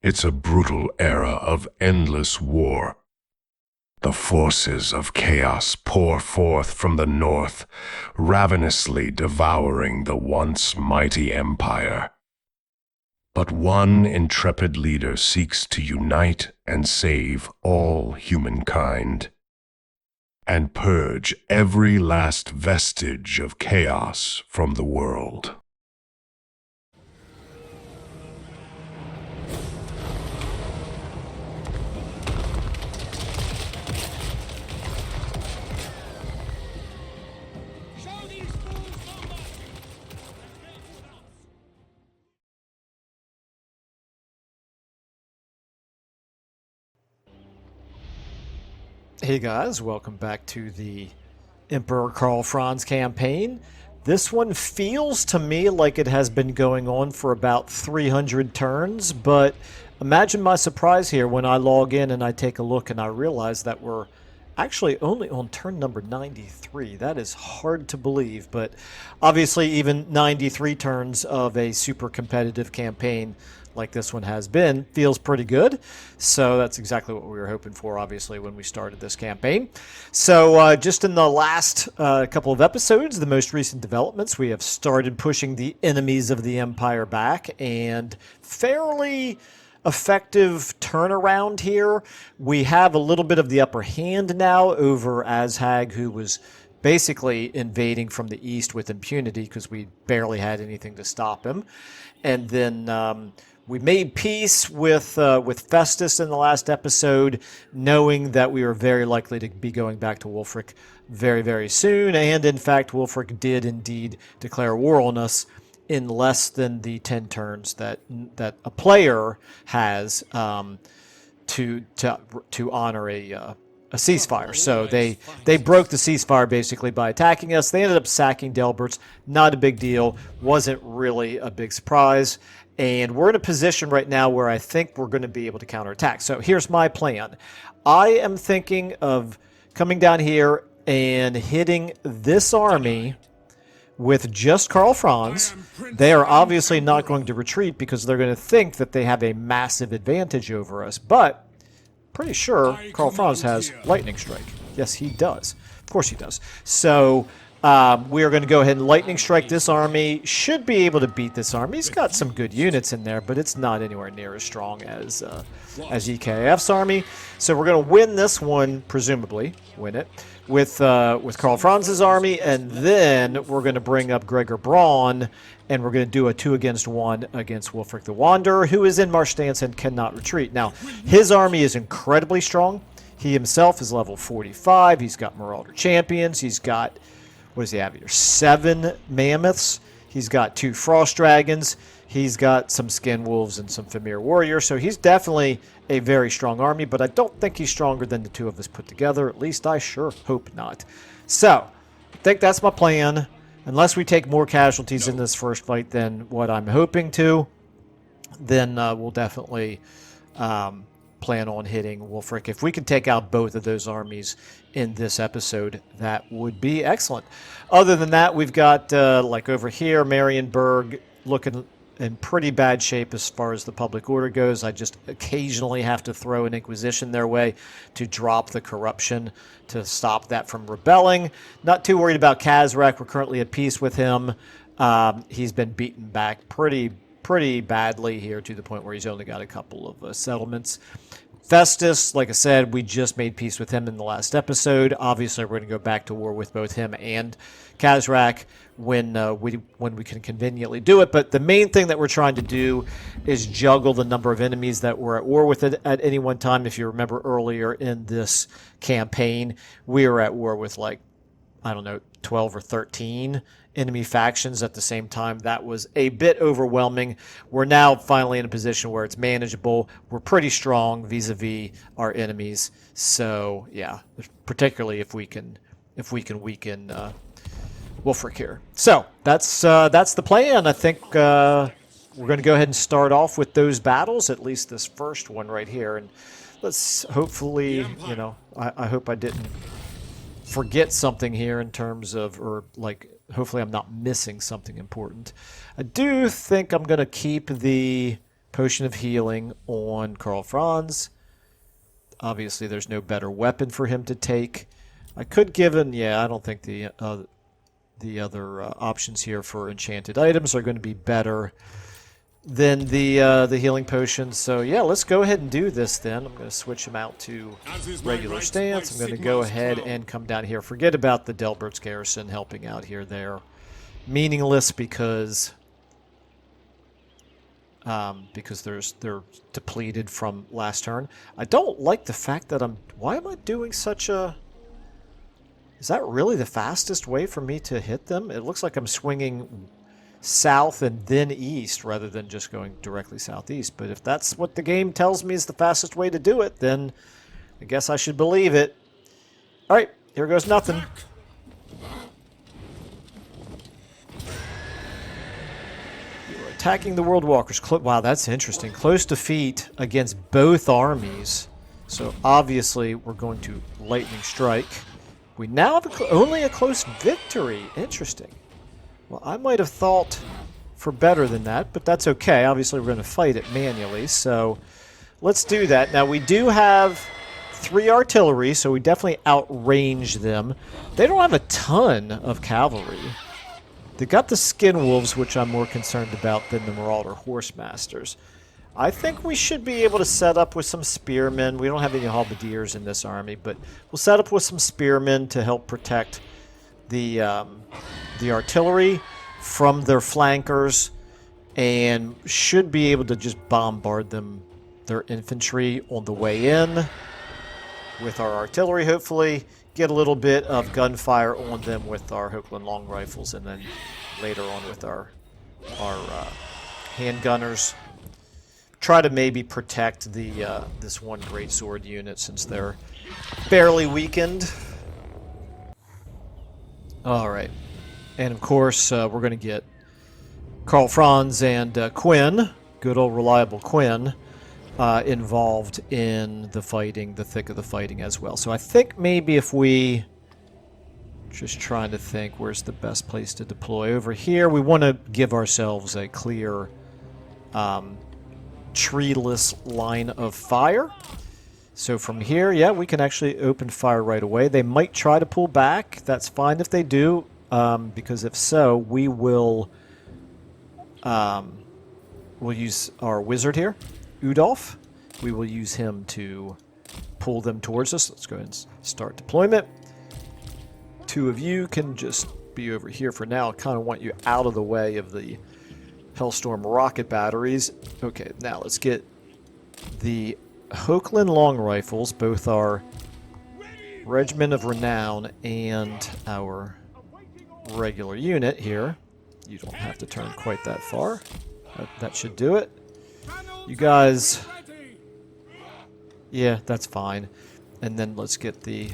It's a brutal era of endless war. The forces of chaos pour forth from the north, ravenously devouring the once mighty empire. But one intrepid leader seeks to unite and save all humankind, and purge every last vestige of chaos from the world. Hey guys, welcome back to the Emperor Karl Franz campaign. This one feels to me like it has been going on for about 300 turns, but imagine my surprise here when I log in and I take a look and I realize that we're actually only on turn number 93. That is hard to believe, but obviously even 93 turns of a super competitive campaign like this one has been feels pretty good. So that's exactly what we were hoping for, obviously, when we started this campaign. So just in the last couple of episodes, the most recent developments, we have started pushing the enemies of the Empire back, and fairly effective turnaround here. We have a little bit of the upper hand now over Azhag, who was basically invading from the east with impunity because we barely had anything to stop him. And then we made peace with Festus in the last episode, knowing that we were very likely to be going back to Wulfrik very, very soon. And in fact, Wulfrik did indeed declare war on us in less than the 10 turns that a player has to honor a ceasefire. So they broke the ceasefire basically by attacking us. They ended up sacking Delbert's. Not a big deal. Wasn't really a big surprise. And we're in a position right now where I think we're going to be able to counterattack. So here's my plan. I am thinking of coming down here and hitting this army with just Karl Franz. They are obviously not going to retreat because they're going to think that they have a massive advantage over us. But pretty sure Karl Franz has Lightning Strike. Yes, he does. Of course he does. So we are going to go ahead and Lightning Strike this army. Should be able to beat this army. He's got some good units in there, but it's not anywhere near as strong as EKF's army. So we're going to win this one, presumably win it, with Karl Franz's army, and then we're going to bring up Gregor Braun, and we're going to do a 2-against-1 against Wulfrik the Wanderer, who is in march stance and cannot retreat. Now, his army is incredibly strong. He himself is level 45. He's got Marauder Champions. He's got, what does he have here? 7 Mammoths. He's got 2 Frost Dragons. He's got some Skin Wolves and some Famir Warriors. So he's definitely a very strong army, but I don't think he's stronger than the two of us put together. At least I sure hope not. So I think that's my plan. Unless we take more casualties in this first fight than what I'm hoping to, then we'll definitely plan on hitting Wulfrik. If we can take out both of those armies in this episode, that would be excellent. Other than that, we've got, like over here, Marienburg looking in pretty bad shape as far as the public order goes. I just occasionally have to throw an Inquisition their way to drop the corruption to stop that from rebelling. Not too worried about Kazrak. We're currently at peace with him. He's been beaten back pretty badly here to the point where he's only got a couple of settlements. Festus, like I said, we just made peace with him in the last episode. Obviously, we're going to go back to war with both him and Kazrak when we can conveniently do it. But the main thing that we're trying to do is juggle the number of enemies that we're at war with at any one time. If you remember earlier in this campaign, we were at war with, like, I don't know, 12 or 13 enemy factions at the same time. That was a bit overwhelming. We're now finally in a position where it's manageable. We're pretty strong vis-a-vis our enemies. So yeah, particularly if we can weaken Wulfrik here. So that's the plan. I think we're going to go ahead and start off with those battles, at least this first one right here, and let's hopefully, you know, I hope I didn't forget something here in terms of, or like, hopefully I'm not missing something important. I do think I'm going to keep the Potion of healing on Karl Franz. Obviously, there's no better weapon for him to take. I could give him... Yeah, I don't think the other options here for enchanted items are going to be better than the healing potions. So yeah, let's go ahead and do this then. I'm going to switch him out to regular stance. I'm going to go ahead and come down here. Forget about the Delbert's Garrison helping out here. They're meaningless because they're depleted from last turn. I don't like the fact that why am I doing such a... Is that really the fastest way for me to hit them? It looks like I'm swinging south and then east rather than just going directly southeast. But if that's what the game tells me is the fastest way to do it, then I guess I should believe it. All right, here goes nothing. You're attacking the World Walkers. Wow, that's interesting. Close defeat against both armies. So obviously we're going to lightning strike. We now have only a close victory. Interesting. Well, I might have thought for better than that, but that's okay. Obviously, we're going to fight it manually, so let's do that. Now, we do have 3 artillery, so we definitely outrange them. They don't have a ton of cavalry. They got the skin wolves, which I'm more concerned about than the Marauder Horsemasters. I think we should be able to set up with some spearmen. We don't have any halberdiers in this army, but we'll set up with some spearmen to help protect the artillery from their flankers, and should be able to just bombard their infantry on the way in with our artillery, hopefully. Get a little bit of gunfire on them with our Hochland long rifles, and then later on with our handgunners. Try to maybe protect this one greatsword unit since they're barely weakened. All right, and of course we're going to get Karl Franz and Quinn, good old reliable Quinn, involved in the fighting, the thick of the fighting as well. So I think maybe if we, just trying to think, where's the best place to deploy? Over here, we want to give ourselves a clear treeless line of fire. So from here, yeah, we can actually open fire right away. They might try to pull back. That's fine if they do, because if so, we will we'll use our wizard here, Udolf. We will use him to pull them towards us. Let's go ahead and start deployment. 2 of you can just be over here for now. I kind of want you out of the way of the Hellstorm rocket batteries. Okay, now let's get the Hochland long rifles, both our Regiment of Renown and our regular unit here. You don't have to turn quite that far. That should do it. You guys... Yeah, that's fine. And then let's get the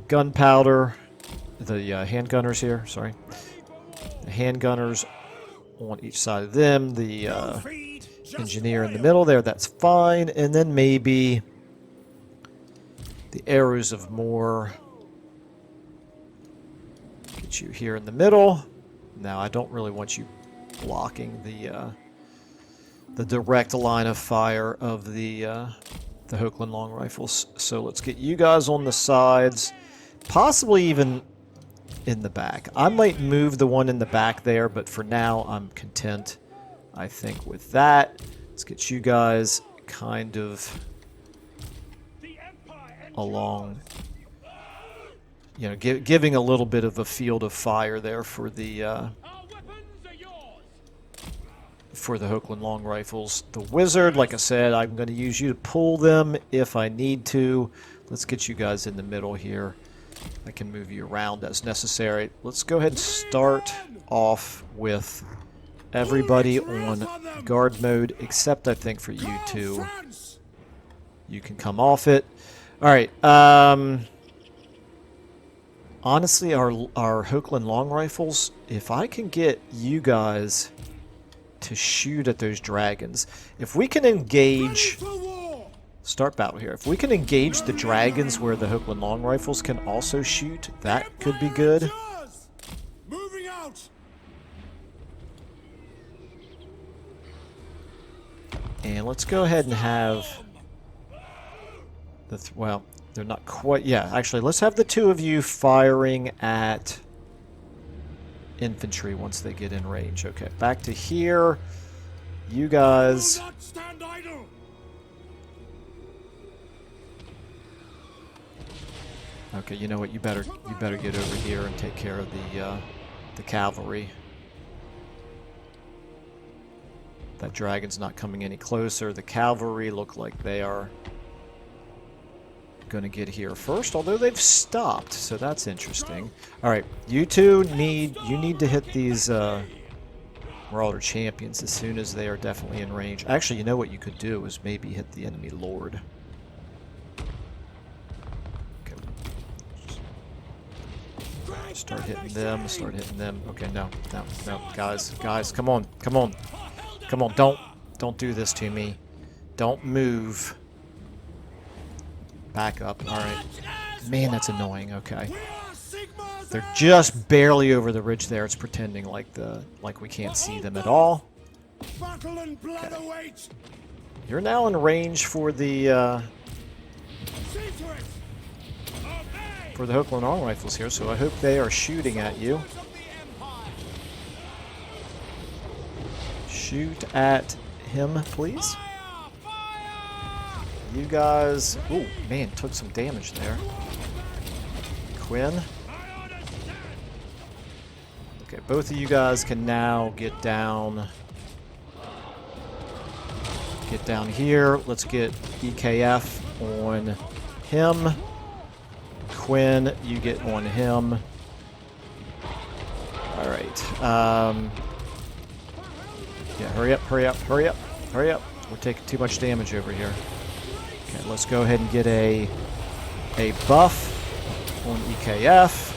gunpowder, the handgunners here, sorry. The handgunners on each side of them, the engineer in the middle there, that's fine. And then maybe the arrows of more. Get you here in the middle. Now, I don't really want you blocking the direct line of fire of the Hochland long rifles. So let's get you guys on the sides, possibly even in the back. I might move the one in the back there, but for now I'm content, I think, with that. Let's get you guys kind of along, you know, giving a little bit of a field of fire there for the Hochland long rifles. The wizard, like I said, I'm going to use you to pull them if I need to. Let's get you guys in the middle here. I can move you around as necessary. Let's go ahead and start off with everybody on guard mode, except I think for you two. You can come off it. All right. Honestly, our Hochland long rifles, if I can get you guys to shoot at those dragons, if we can engage... Start battle here. If we can engage the dragons where the Hochland long rifles can also shoot, that could be good. And let's go ahead and have the well, they're not quite. Yeah, actually, let's have the two of you firing at infantry once they get in range. Okay, back to here. You guys. Okay, you know what? You better get over here and take care of the cavalry. That dragon's not coming any closer. The cavalry look like they are going to get here first, although they've stopped, so that's interesting. All right, you two need to hit these Marauder champions as soon as they are definitely in range. Actually, you know what you could do is maybe hit the enemy lord. Okay. Start hitting them. Start hitting them. Okay, no, guys, come on. Come on, don't do this to me. Don't move. Back up. All right. Man, that's annoying. Okay. They're just barely over the ridge there. It's pretending like we can't see them at all. Okay. You're now in range for the Hecleas rifles here, so I hope they are shooting at you. Shoot at him, please. You guys... Ooh, man, took some damage there. Quinn. Okay, both of you guys can now get down. Get down here. Let's get EKF on him. Quinn, you get on him. Alright. Yeah, hurry up. We're taking too much damage over here. Okay, let's go ahead and get a buff on EKF.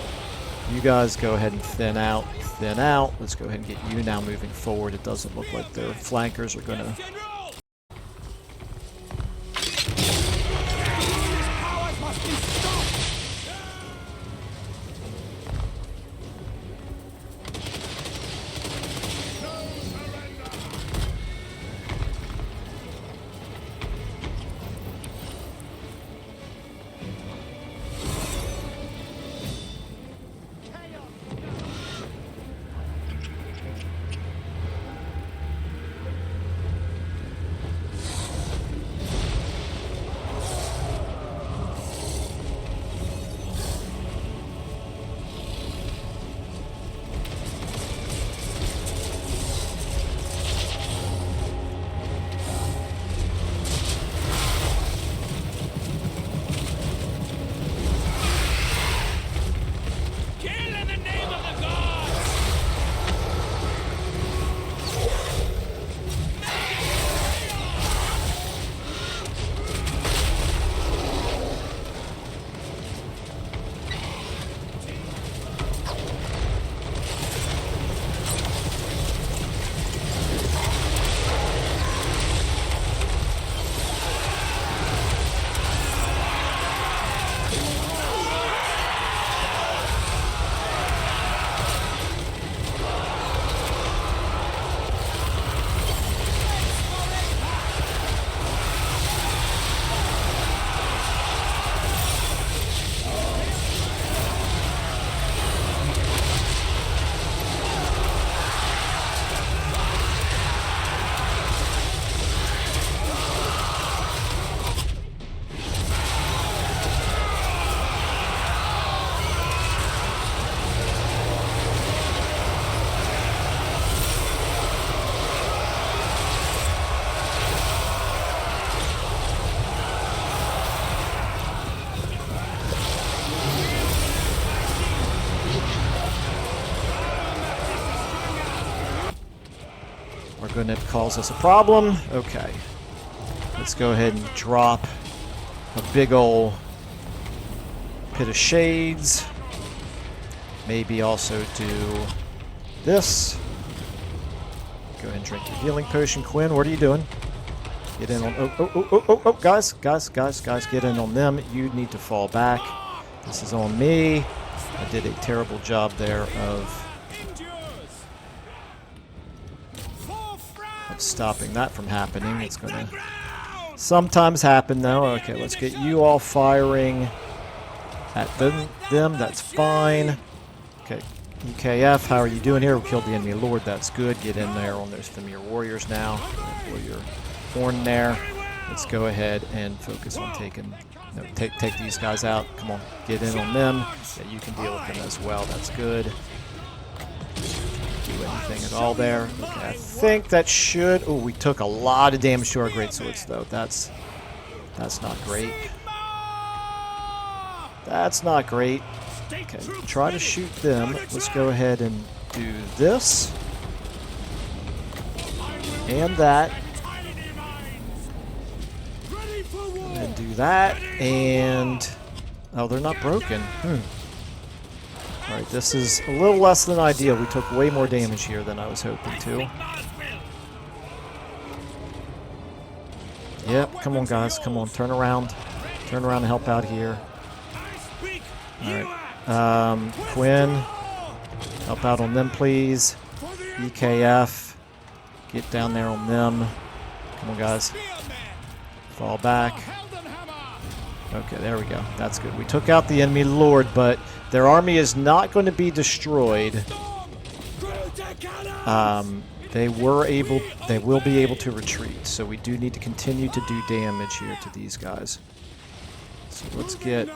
You guys go ahead and thin out. Let's go ahead and get you now moving forward. It doesn't look like their flankers are going to... It calls us a problem. Okay. Let's go ahead and drop a big ol' pit of shades. Maybe also do this. Go ahead and drink your healing potion. Quinn, what are you doing? Get in on... Oh, guys, get in on them. You need to fall back. This is on me. I did a terrible job there of of stopping that from happening. It's going to sometimes happen, though. Okay, let's get you all firing at them. That's fine. Okay, EKF, how are you doing here? We killed the enemy lord. That's good. Get in there on those Thamir warriors now. Pull your horn there. Let's go ahead and focus on taking... No, take these guys out. Come on, get in on them. Yeah, you can deal with them as well. That's good. Do anything at all there. Okay, I think that should... Oh, we took a lot of damage to our greatswords, though. That's not great. That's not great. Okay, try to shoot them. Let's go ahead and do this. And that. And do that, and... Oh, they're not broken. Alright, this is a little less than ideal. We took way more damage here than I was hoping to. Yep, come on, guys. Come on, turn around. Turn around and help out here. Alright. Quinn, help out on them, please. EKF, get down there on them. Come on, guys. Fall back. Okay, there we go. That's good. We took out the enemy lord, but their army is not going to be destroyed. They will be able to retreat, so we do need to continue to do damage here to these guys. So let's get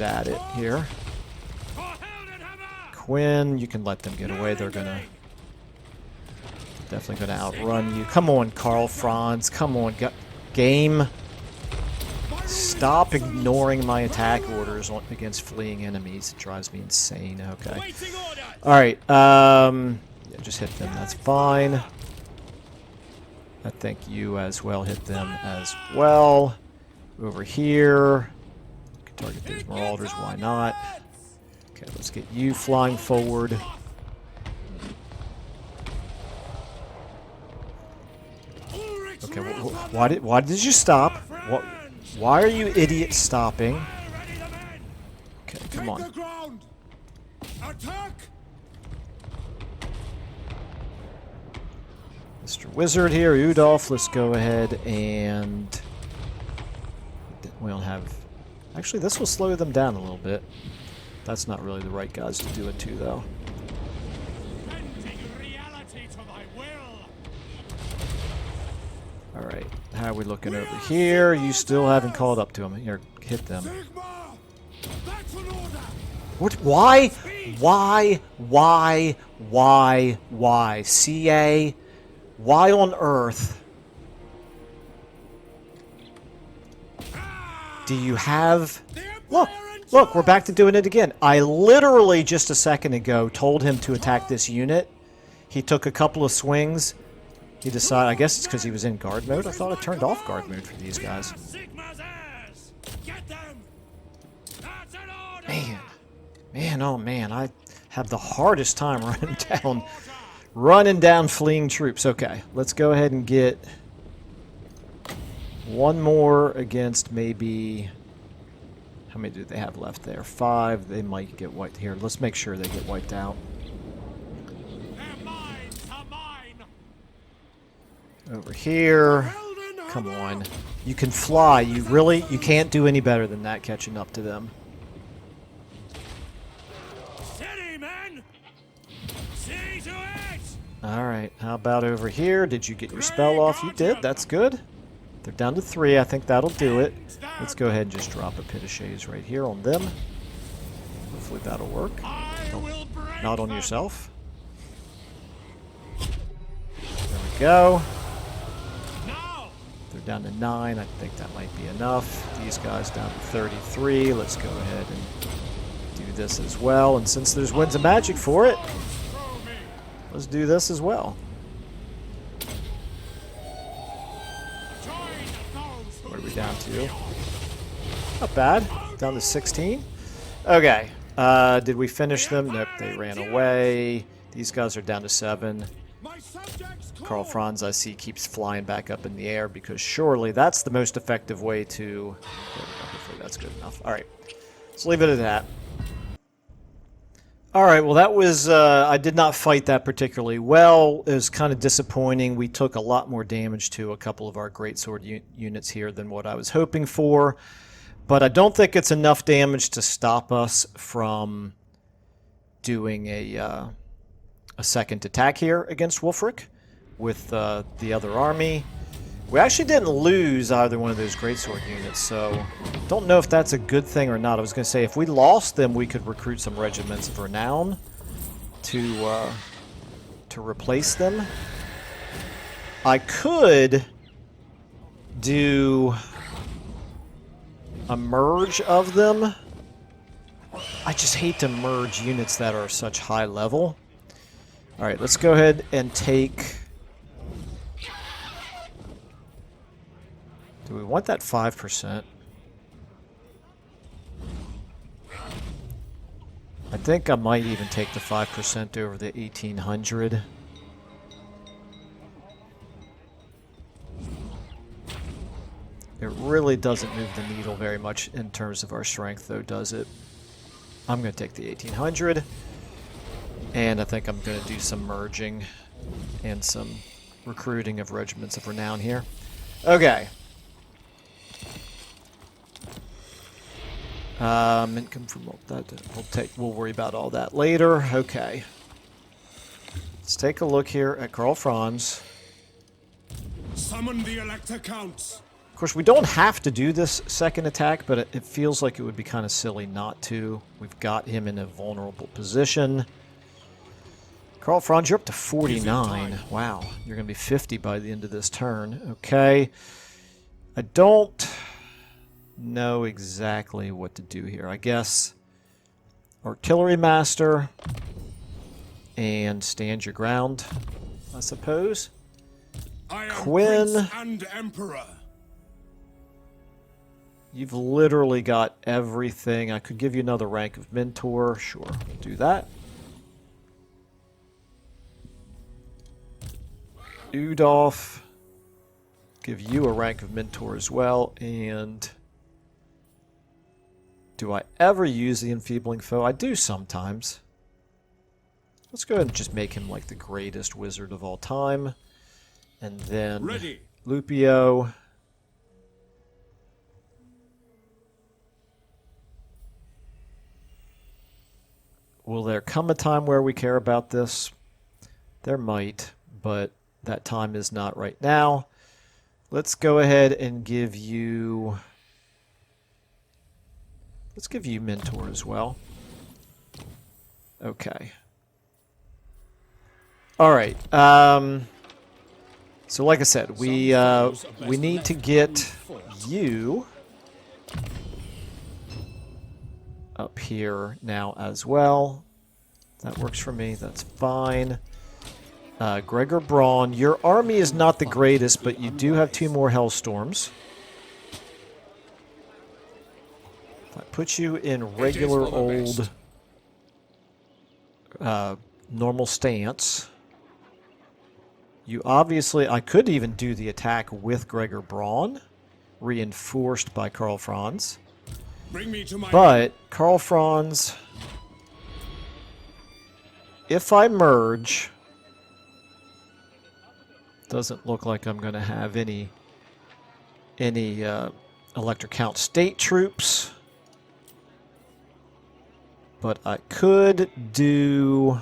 at it here. Quinn, you can let them get away. They're definitely gonna outrun you. Come on, Karl, Franz. Come on, game. Stop ignoring my attack orders against fleeing enemies. It drives me insane. Okay. Alright, yeah, just hit them. That's fine. I think you as well hit them as well. Over here. You can target those marauders, why not? Okay, let's get you flying forward. Okay, why did you stop? Why are you idiots stopping? Okay, come on. Mr. Wizard here, Udolph, let's go ahead and... We don't have... Actually, this will slow them down a little bit. That's not really the right guys to do it to, though. Alright, how are we looking over here? You still haven't called up to them. Here, hit them. What? Why? Why? CA? Why on earth do you have... Look, we're back to doing it again. I literally just a second ago told him to attack this unit. He took a couple of swings. He decided, I guess it's because he was in guard mode. I thought I turned off guard mode for these guys. Man, oh man, I have the hardest time running down fleeing troops. Okay, let's go ahead and get one more against maybe... How many do they have left there? 5. They might get wiped here. Let's make sure they get wiped out. Over here. Come on. You can fly. You can't do any better than that catching up to them. Alright, how about over here? Did you get your spell off? You did. That's good. They're down to 3. I think that'll do it. Let's go ahead and just drop a pit of shades right here on them. Hopefully that'll work. Oh, not on yourself. There we go. They're down to 9. I think that might be enough. These guys down to 33. Let's go ahead and do this as well. And since there's Winds of Magic for it, let's do this as well. What are we down to? Not bad. Down to 16. Okay. Did we finish them? Nope, they ran away. These guys are down to 7. Karl Franz, I see, keeps flying back up in the air because surely that's the most effective way to... Hopefully that's good enough. Alright. Let's leave it at that. All right, well, that was, I did not fight that particularly well. It was kind of disappointing. We took a lot more damage to a couple of our greatsword units here than what I was hoping for. But I don't think it's enough damage to stop us from doing a second attack here against Wulfrik with the other army. We actually didn't lose either one of those greatsword units, so don't know if that's a good thing or not. I was going to say, if we lost them, we could recruit some regiments of renown to replace them. I could do a merge of them. I just hate to merge units that are such high level. All right, let's go ahead and take... Do we want that 5%? I think I might even take the 5% over the 1800. It really doesn't move the needle very much in terms of our strength, though, does it? I'm going to take the 1800. And I think I'm going to do some merging and some recruiting of regiments of renown here. Okay. Income from that. We'll worry about all that later. Okay. Let's take a look here at Karl Franz. Summon the Elector Counts. Of course, we don't have to do this second attack, but it feels like it would be kind of silly not to. We've got him in a vulnerable position. Karl Franz, you're up to 49. Wow, you're going to be 50 by the end of this turn. Okay. I don't know exactly what to do here. I guess Artillery Master and stand your ground, I suppose. I am Quinn, Prince and Emperor. You've literally got everything. I could give you another rank of Mentor. Sure, we'll do that. Udolf, give you a rank of Mentor as well. And do I ever use the Enfeebling Foe? I do sometimes. Let's go ahead and just make him like the greatest wizard of all time. And then Ready. Lupio. Will there come a time where we care about this? There might, but that time is not right now. Let's go ahead and give you... Let's give you Mentor as well. Okay. All right. So like I said, we need to get you up here now as well. That works for me. That's fine. Gregor Braun, your army is not the greatest, but you do have 2 more Hellstorms. If I put you in regular old normal stance, you obviously... I could even do the attack with Gregor Braun, reinforced by Karl Franz. But Karl Franz, if I merge, doesn't look like I'm going to have any Elector Count state troops. But I could do...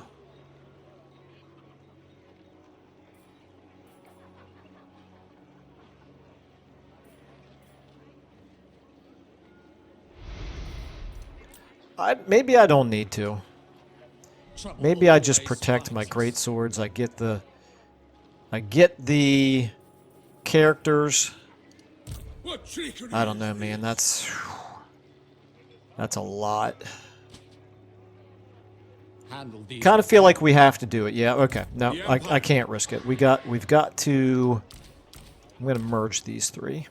maybe I don't need to. Maybe I just protect my greatswords. I get the characters. I don't know, man. That's a lot. Kind of feel like we have to do it. Yeah. Okay. No, I can't risk it. We've got to. I'm going to merge these 3.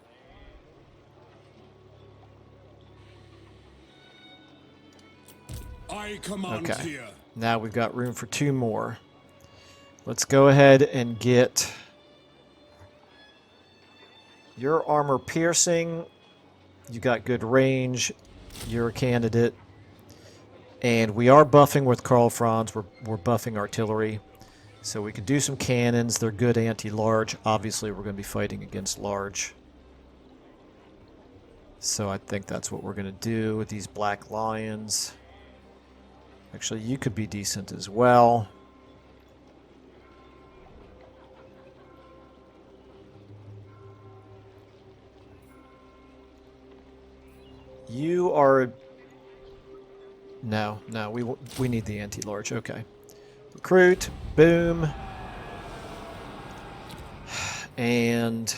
Okay. Now we've got room for 2 more. Let's go ahead and get your armor piercing. You got good range. You're a candidate. And we are buffing with Karl Franz. We're buffing artillery. So we can do some cannons. They're good anti-large. Obviously, we're going to be fighting against large. So I think that's what we're going to do with these black lions. Actually, you could be decent as well. You are... No, we need the anti-large. Okay. Recruit. Boom. And...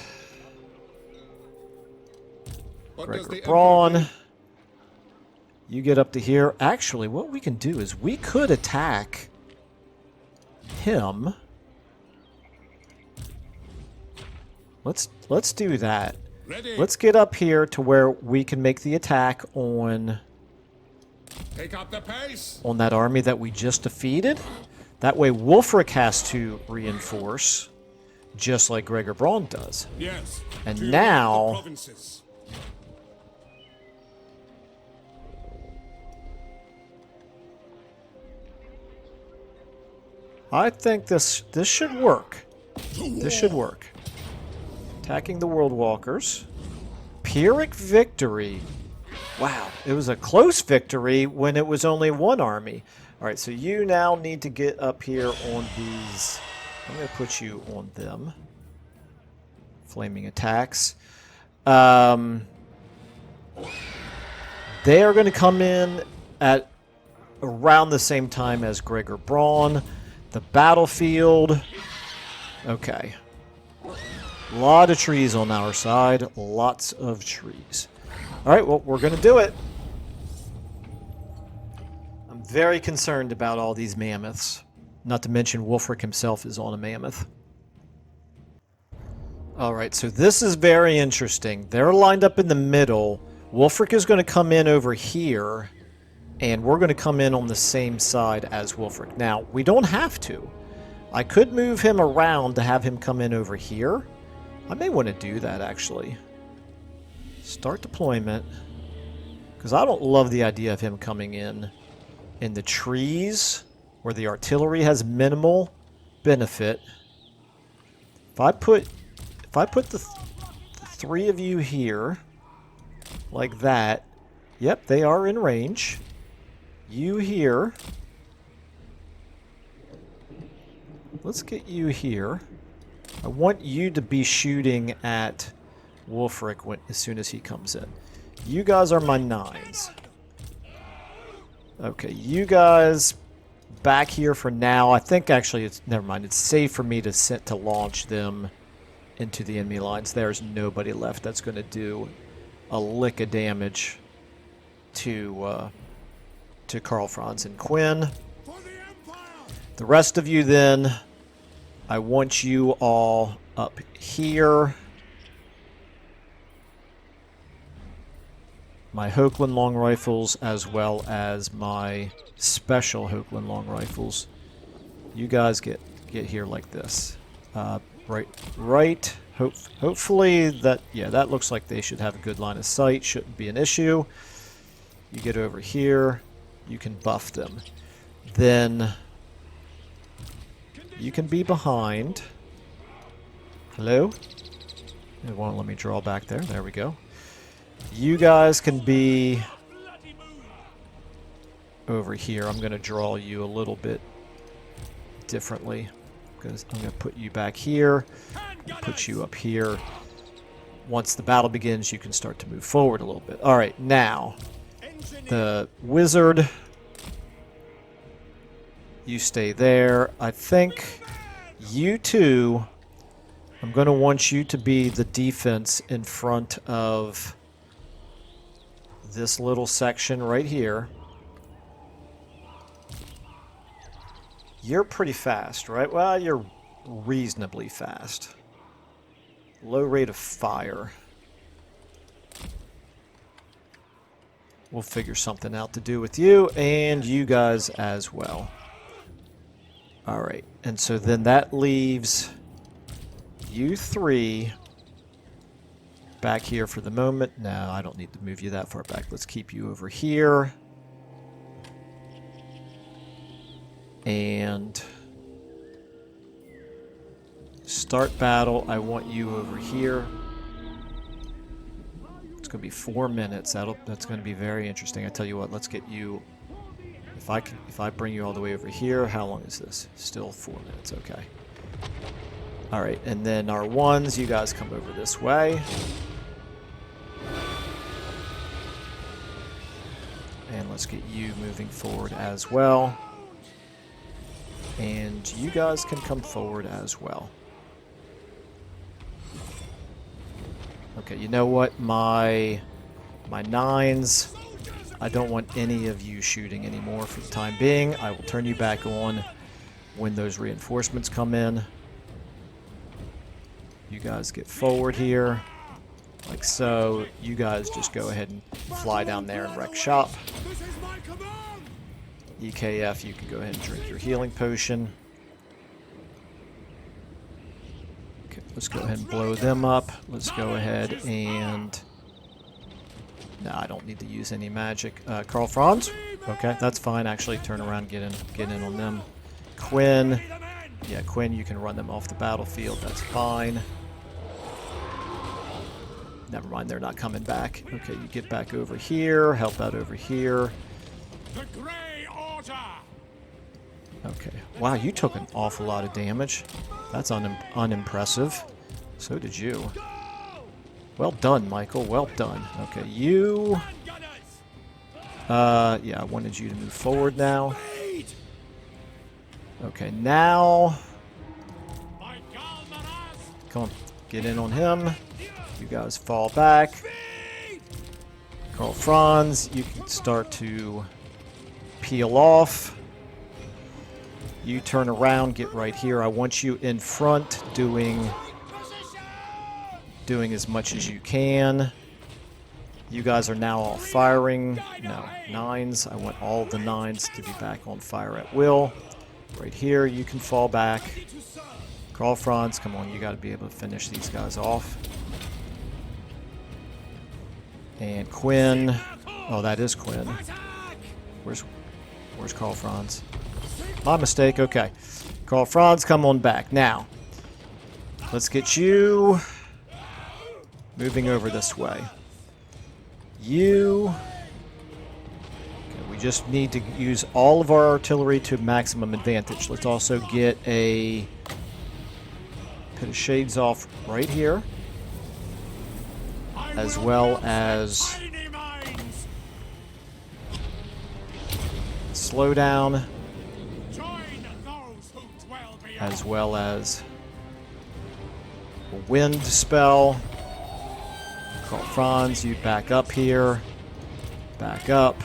Gregor Braun. You get up to here. Actually, what we can do is we could attack him. Let's do that. Ready. Let's get up here to where we can make the attack on Take up the pace. on that army that we just defeated. That way Wulfrik has to reinforce, just like Gregor Braun does. Yes. And to now- the provinces. I think this should work. This should work. Attacking the World Walkers. Pyrrhic victory. Wow, it was a close victory when it was only one army. All right, so you now need to get up here on these. I'm going to put you on them. Flaming attacks. They are going to come in at around the same time as Gregor Braun. The battlefield. Okay. A lot of trees on our side. Lots of trees. Alright, well, we're going to do it. I'm very concerned about all these mammoths. Not to mention Wulfrik himself is on a mammoth. Alright, so this is very interesting. They're lined up in the middle. Wulfrik is going to come in over here. And we're going to come in on the same side as Wulfrik. Now, we don't have to. I could move him around to have him come in over here. I may want to do that, actually. Start deployment. Because I don't love the idea of him coming in the trees where the artillery has minimal benefit. If I put the three of you here, like that, yep, they are in range. You here. Let's get you here. I want you to be shooting at Wulfrik as soon as he comes in. You guys are my 9s. Okay, you guys back here for now. I think actually it's never mind. It's safe for me to launch them into the enemy lines. There's nobody left that's going to do a lick of damage to Karl Franz and Quinn. The rest of you then, I want you all up here. My Hochland long rifles as well as my special Hochland long rifles. You guys get here like this. Right. Hopefully that, yeah, that looks like they should have a good line of sight. Shouldn't be an issue. You get over here. You can buff them. Then you can be behind. Hello? It won't let me draw back there. There we go. You guys can be over here. I'm going to draw you a little bit differently. Because I'm going to put you back here. Put you up here. Once the battle begins, you can start to move forward a little bit. Alright, now the wizard, you stay there. I think you two, I'm going to want you to be the defense in front of this little section right here. You're pretty fast, right? Well, you're reasonably fast. Low rate of fire. We'll figure something out to do with you, and you guys as well. Alright, and so then that leaves you three back here for the moment. No, I don't need to move you that far back. Let's keep you over here. And start battle. I want you over here. It's going to be 4 minutes. That's going to be very interesting. I tell you what, let's get you. If I bring you all the way over here, how long is this? Still 4 minutes. Okay. All right, and then our ones, you guys come over this way. And let's get you moving forward as well. And you guys can come forward as well. Okay, you know what? My nines, I don't want any of you shooting anymore for the time being. I will turn you back on when those reinforcements come in. You guys get forward here, like so. You guys just go ahead and fly down there and wreck shop. EKF, you can go ahead and drink your healing potion. Okay, let's go ahead and blow them up. Let's go ahead and... No, I don't need to use any magic. Karl, Franz? Okay, that's fine. Actually, turn around, get in on them. Quinn. Yeah, Quinn, you can run them off the battlefield. That's fine. Never mind, they're not coming back. Okay, you get back over here. Help out over here. The Grey Order. Okay. Wow, you took an awful lot of damage. That's unimpressive. So did you. Well done, Michael. Well done. Okay, you... yeah, I wanted you to move forward now. Okay, now... Come on, get in on him. You guys fall back. Karl, Franz, you can start to peel off. You turn around, get right here. I want you in front doing as much as you can. You guys are now all firing. No, nines. I want all the nines to be back on fire at will. Right here, you can fall back. Karl, Franz, come on, you got to be able to finish these guys off. And Quinn. Oh, that is Quinn. Where's Karl, Franz? My mistake. Okay. Karl, Franz, come on back. Now, let's get you moving over this way. You... Okay, we just need to use all of our artillery to maximum advantage. Let's also get a pit of shades off right here, as well as slow down, as well as a wind spell. Karl, Franz, you back up here. Back up.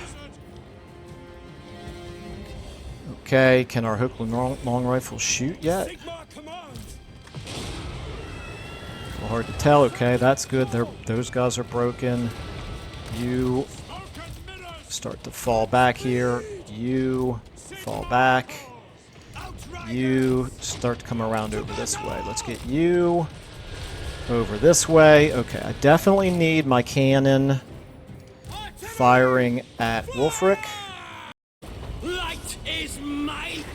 Okay, can our Hecleas long rifle shoot yet? Hard to tell. Okay, that's good. Those guys are broken. You start to fall back here. You fall back. You start to come around over this way. Let's get you over this way. Okay, I definitely need my cannon firing at Wulfrik. Light is might.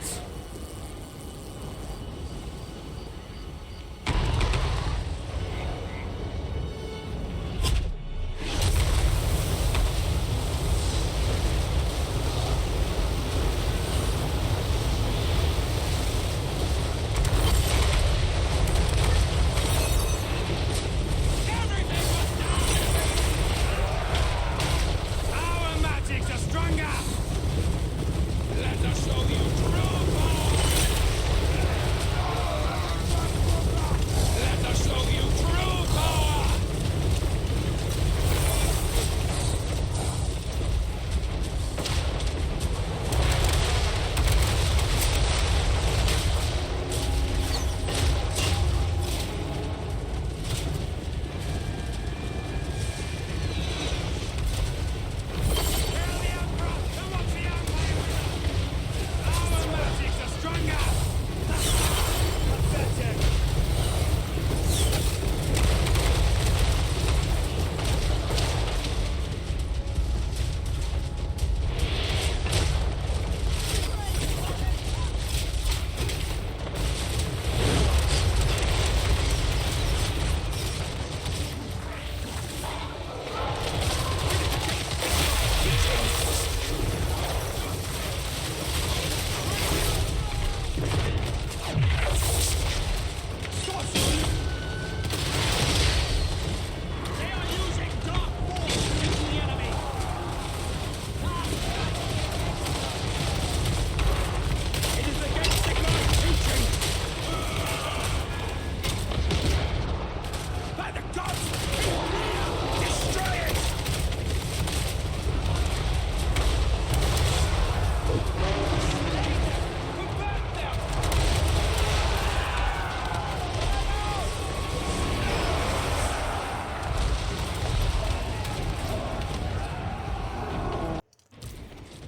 Our magics are stronger.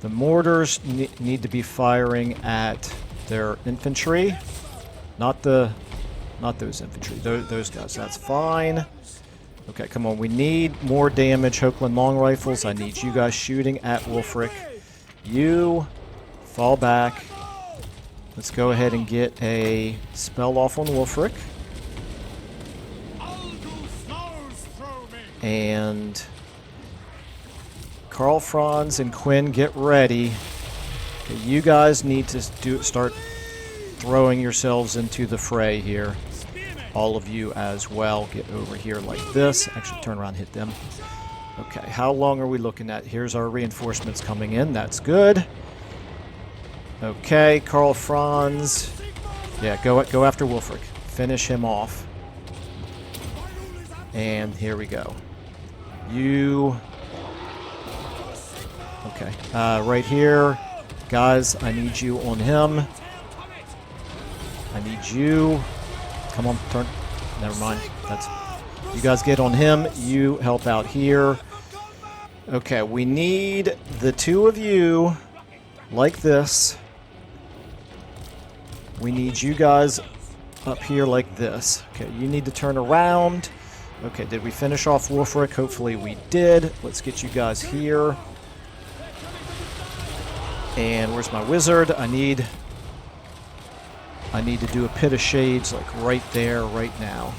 The mortars need to be firing at their infantry, not those infantry. Those guys. That's fine. Okay, come on. We need more damage. Hokeland long rifles. I need you guys shooting at Wulfrik. You fall back. Let's go ahead and get a spell off on Wulfrik. And Karl, Franz, and Quinn, get ready. Okay, you guys need to start throwing yourselves into the fray here. All of you as well. Get over here like this. Actually, turn around and hit them. Okay, how long are we looking at? Here's our reinforcements coming in. That's good. Okay, Karl, Franz. Yeah, go after Wulfrik. Finish him off. And here we go. You... Okay, right here. Guys, I need you on him. I need you. Come on, turn. Never mind. That's... You guys get on him. You help out here. Okay, we need the two of you like this. We need you guys up here like this. Okay, you need to turn around. Okay, did we finish off Wulfrik? Hopefully we did. Let's get you guys here. And where's my wizard? I need to do a pit of shades like right there, right now.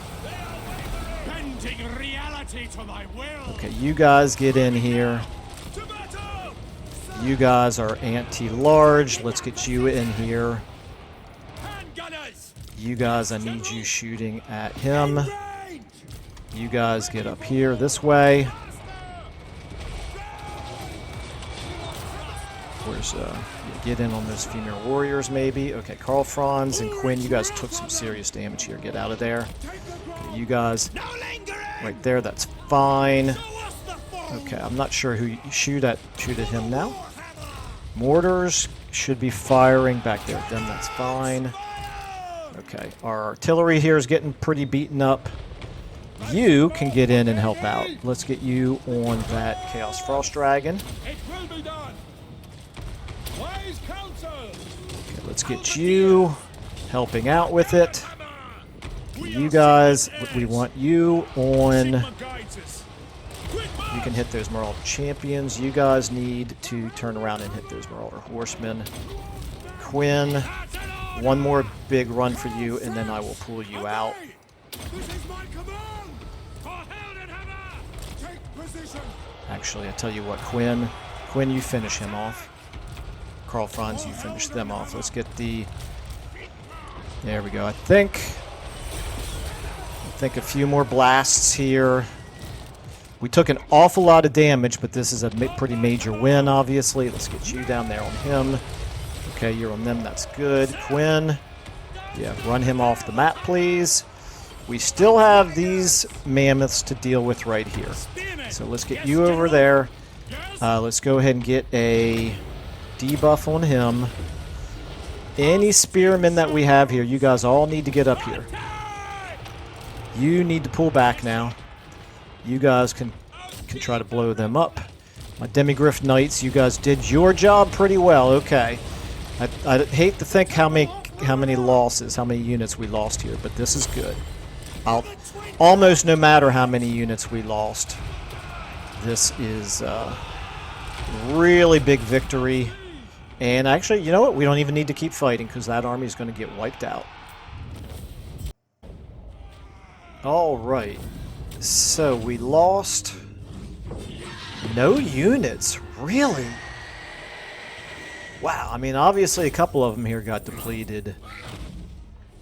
Okay, you guys get in here. You guys are anti-large. Let's get you in here. You guys, I need you shooting at him. You guys get up here this way. Where's get in on those female warriors maybe. Okay, Karl, Franz, and Quinn, you guys took some serious damage here. Get out of there. Okay, you guys right there, that's fine. Okay, I'm not sure who you shoot at him now. Mortars should be firing back there at them, that's fine. Okay, our artillery here is getting pretty beaten up. You can get in and help out. Let's get you on that Chaos Frost Dragon. Okay, let's get you helping out with it. You guys, we want you on... You can hit those Marauder Champions. You guys need to turn around and hit those Marauder Horsemen. Quinn, one more big run for you, and then I will pull you out. Actually, I tell you what, Quinn, you finish him off. Karl, Franz, you finish them off. Let's get the... There we go. I think a few more blasts here. We took an awful lot of damage, but this is a pretty major win, obviously. Let's get you down there on him. Okay, you're on them. That's good. Quinn, yeah, run him off the map, please. We still have these mammoths to deal with right here. So let's get you over there. Let's go ahead and get a debuff on him. Any spearmen that we have here, you guys all need to get up here. You need to pull back now. You guys can try to blow them up. My Demigriff Knights, you guys did your job pretty well. Okay. I'd hate to think how many losses, how many units we lost here, but this is good. Almost no matter how many units we lost, this is a really big victory. And actually, you know what? We don't even need to keep fighting because that army is going to get wiped out. All right. So we lost no units. Really? Wow. I mean, obviously a couple of them here got depleted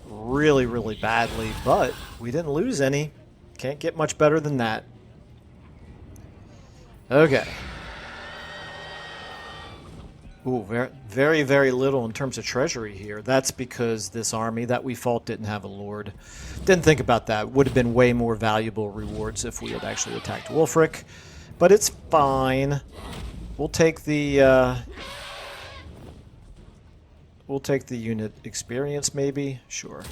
really, really badly, but we didn't lose any. Can't get much better than that. Okay. Ooh, very, very little in terms of treasury here. That's because this army that we fought didn't have a lord. Didn't think about that. Would have been way more valuable rewards if we had actually attacked Wulfrik. But it's fine. We'll take the unit experience, maybe. Sure.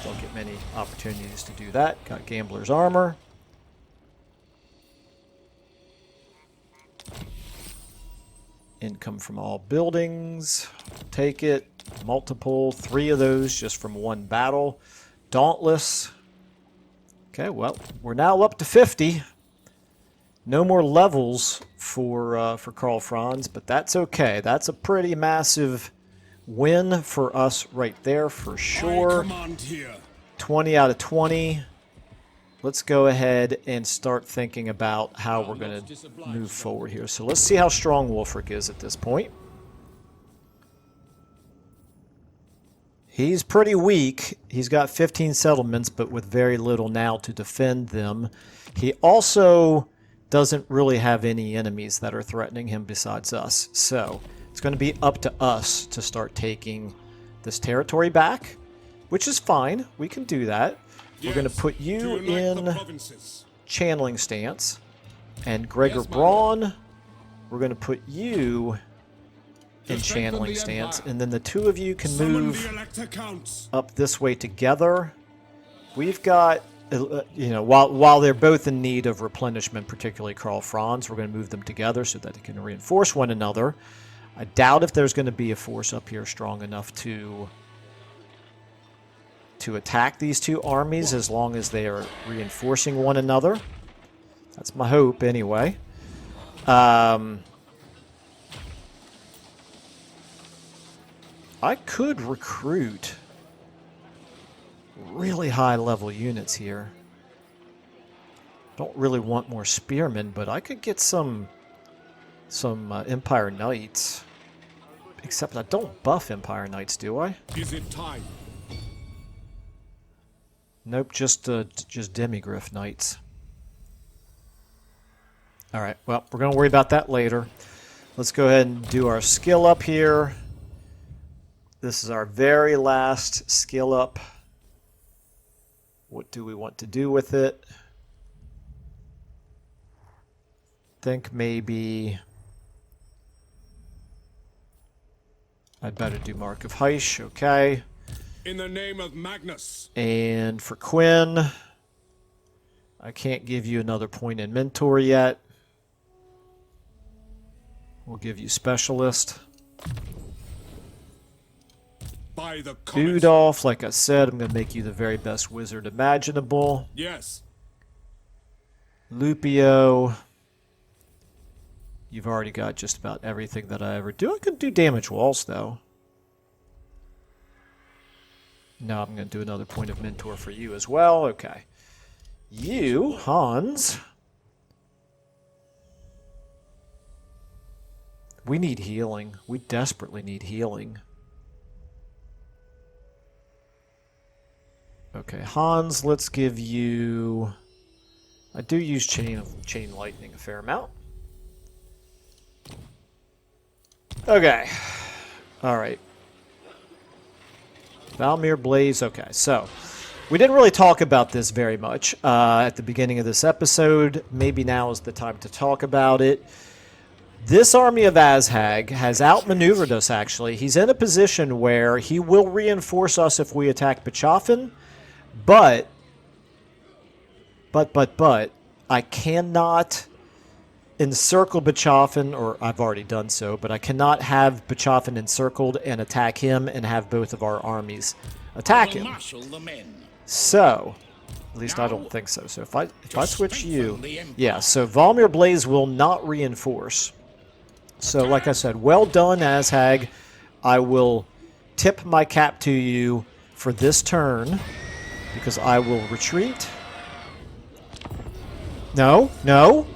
Don't get many opportunities to do that. Got Gambler's Armor. Income from all buildings. Take it. Multiple. 3 of those just from one battle. Dauntless. Okay, well, we're now up to 50. No more levels for Karl Franz, but that's okay. That's a pretty massive win for us right there for sure. 20 out of 20. Let's go ahead and start thinking about how we're going to move forward here. So let's see how strong Wulfrik is at this point. He's pretty weak. He's got 15 settlements, but with very little now to defend them. He also doesn't really have any enemies that are threatening him besides us. So it's going to be up to us to start taking this territory back, which is fine. We can do that. We're going to put you in channeling stance. And Gregor Braun, we're going to put you in channeling stance. And then the two of you can move up this way together. We've got, you know, while they're both in need of replenishment, particularly Karl Franz, we're going to move them together so that they can reinforce one another. I doubt if there's going to be a force up here strong enough to attack these two armies as long as they are reinforcing one another. That's my hope, anyway. I could recruit really high-level units here. Don't really want more spearmen, but I could get some Empire Knights. Except I don't buff Empire Knights, do I? Is it time? Nope, just Demigryph Knights. Alright, well, we're going to worry about that later. Let's go ahead and do our skill up here. This is our very last skill up. What do we want to do with it? Think maybe I'd better do Mark of Heish, okay. In the name of Magnus. And for Quinn, I can't give you another point in Mentor yet. We'll give you Specialist. By the comet. Budolf, like I said, I'm going to make you the very best wizard imaginable. Yes. Lupio. You've already got just about everything that I ever do. I can do damage walls, though. No, I'm going to do another point of Mentor for you as well. Okay. You, Hans. We need healing. We desperately need healing. Okay, Hans, let's give you... I do use Chain Lightning a fair amount. Okay. Alright. Valmir Blaze. Okay, so we didn't really talk about this very much at the beginning of this episode. Maybe now is the time to talk about it. This army of Azhag has outmaneuvered us, actually. He's in a position where he will reinforce us if we attack Bechafen, but I cannot encircle Bechafen, or I've already done so, but I cannot have Bechafen encircled and attack him and have both of our armies attack him. So, at least I don't think so. So if I switch you, yeah, so Valmir Blaze will not reinforce. So like I said, well done, Azhag. I will tip my cap to you for this turn because I will retreat. No, no.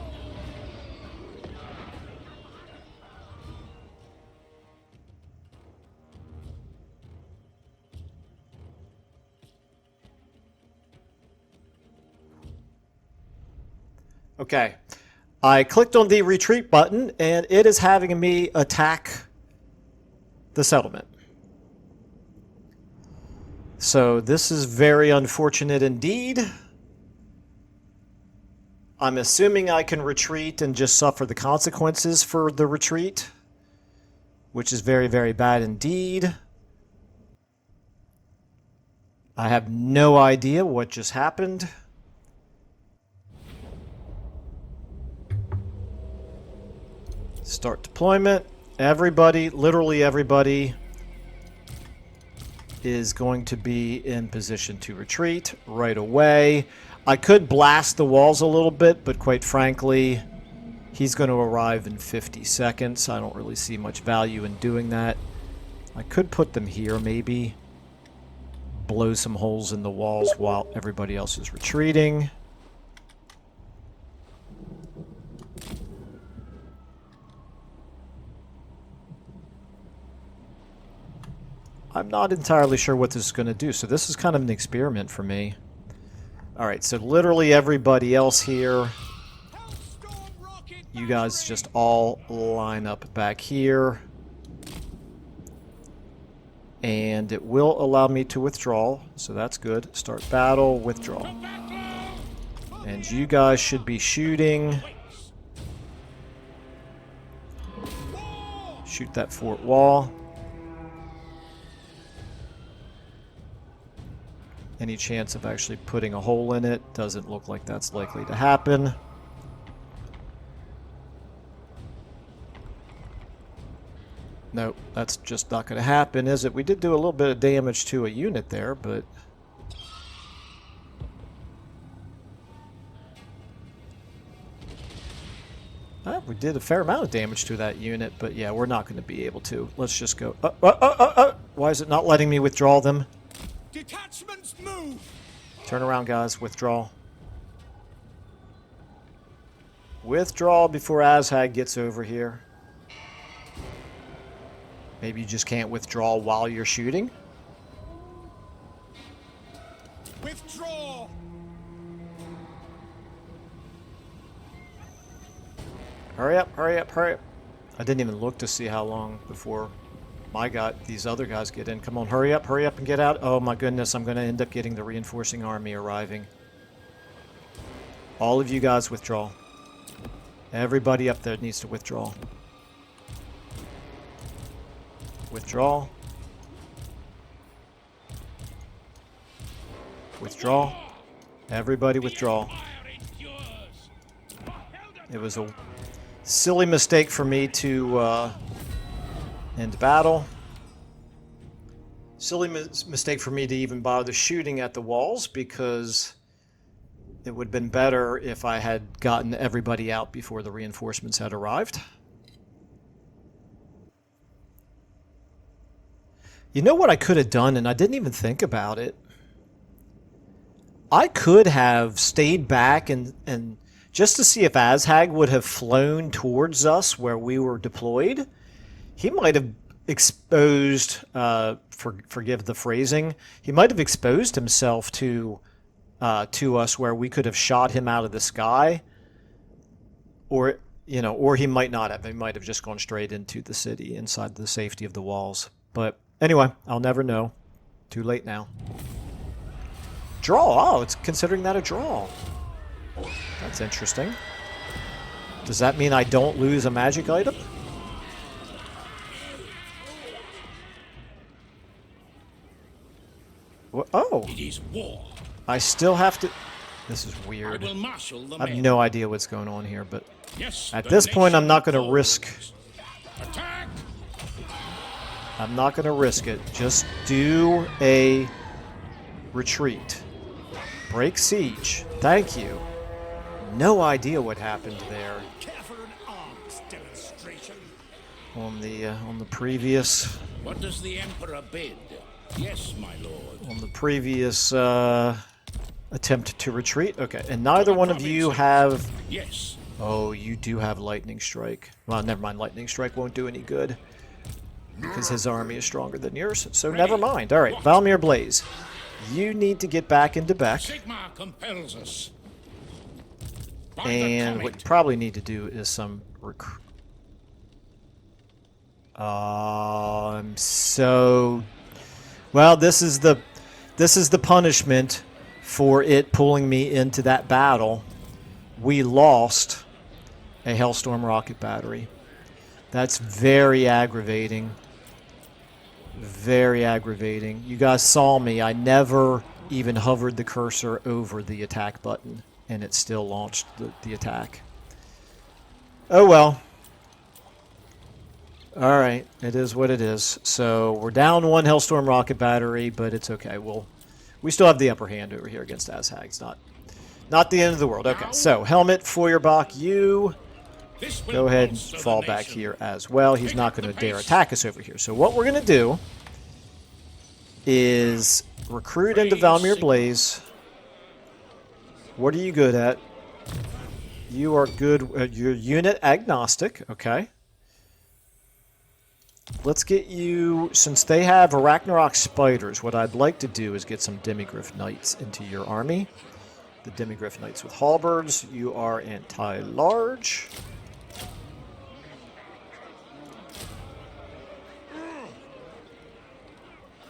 Okay, I clicked on the retreat button, and it is having me attack the settlement. So this is very unfortunate indeed. I'm assuming I can retreat and just suffer the consequences for the retreat, which is very, very bad indeed. I have no idea what just happened. Start deployment, Everybody, literally everybody, is going to be in position to retreat right away. I could blast the walls a little bit, but quite frankly, he's going to arrive in 50 seconds. I don't really see much value in doing that. I could put them here, maybe. Blow some holes in the walls while everybody else is retreating. I'm not entirely sure what this is going to do, so this is kind of an experiment for me. Alright, so literally everybody else here, you guys just all line up back here. And it will allow me to withdraw, so that's good. Start battle, withdraw. And you guys should be shooting. Shoot that fort wall. Any chance of actually putting a hole in it? Doesn't look like that's likely to happen. Nope, that's just not going to happen, is it? We did do a little bit of damage to a unit there, but... we did a fair amount of damage to that unit, but yeah, we're not going to be able to. Let's just go... Why is it not letting me withdraw them? Detachments move! Turn around, guys. Withdraw. Withdraw before Azhag gets over here. Maybe you just can't withdraw while you're shooting? Withdraw! Hurry up, hurry up, hurry up. I didn't even look to see how long before these other guys get in. Come on, hurry up and get out. Oh my goodness, I'm going to end up getting the reinforcing army arriving. All of you guys withdraw. Everybody up there needs to withdraw. Withdraw. Withdraw. Everybody withdraw. It was a silly mistake for me to end battle. Silly mistake for me to even bother shooting at the walls, because it would have been better if I had gotten everybody out before the reinforcements had arrived. You know what I could have done, and I didn't even think about it? I could have stayed back and just to see if Azhag would have flown towards us where we were deployed. He might have exposed, forgive the phrasing, he might have exposed himself to us where we could have shot him out of the sky. Or, you know, or he might not have. He might have just gone straight into the city inside the safety of the walls. But anyway, I'll never know. Too late now. Draw! Oh, it's considering that a draw. That's interesting. Does that mean I don't lose a magic item? Oh! It is war. I still have to... This is I weird. will marshal the I have men. no idea what's going on here, but... Yes, At the this point, I'm nation not going to calls. risk... Attack! I'm not going to risk it. Just do a retreat. Break siege. Thank you. No idea what happened there. Careful an arms demonstration. On the previous... What does the Emperor bid? Yes, my lord. On the previous attempt to retreat. Okay, and neither one of you have... Yes. Oh, you do have Lightning Strike. Well, never mind. Lightning Strike won't do any good, because his army is stronger than yours. So never mind. All right, Valmir Blaze. You need to get back into Beck. Sigmar compels us. By the And what comet. you probably need to do is some I'm so... Well, this is the punishment for it pulling me into that battle. We lost a Hellstorm rocket battery. That's very aggravating. Very aggravating. You guys saw me. I never even hovered the cursor over the attack button, and it still launched the attack. Oh well. All right, it is what it is. So we're down one Hellstorm rocket battery, but it's okay. We still have the upper hand over here against Azhag. It's not the end of the world. Okay, so helmet Feuerbach, you go ahead and fall back here as well. He's not going to dare attack us over here. So what we're going to do is recruit into Valmir Blaze. What are you good at? You are good. You're unit agnostic. Okay. Let's get you, since they have Arachnarok Spiders, what I'd like to do is get some Demigryph Knights into your army. The Demigryph Knights with halberds. You are anti-large.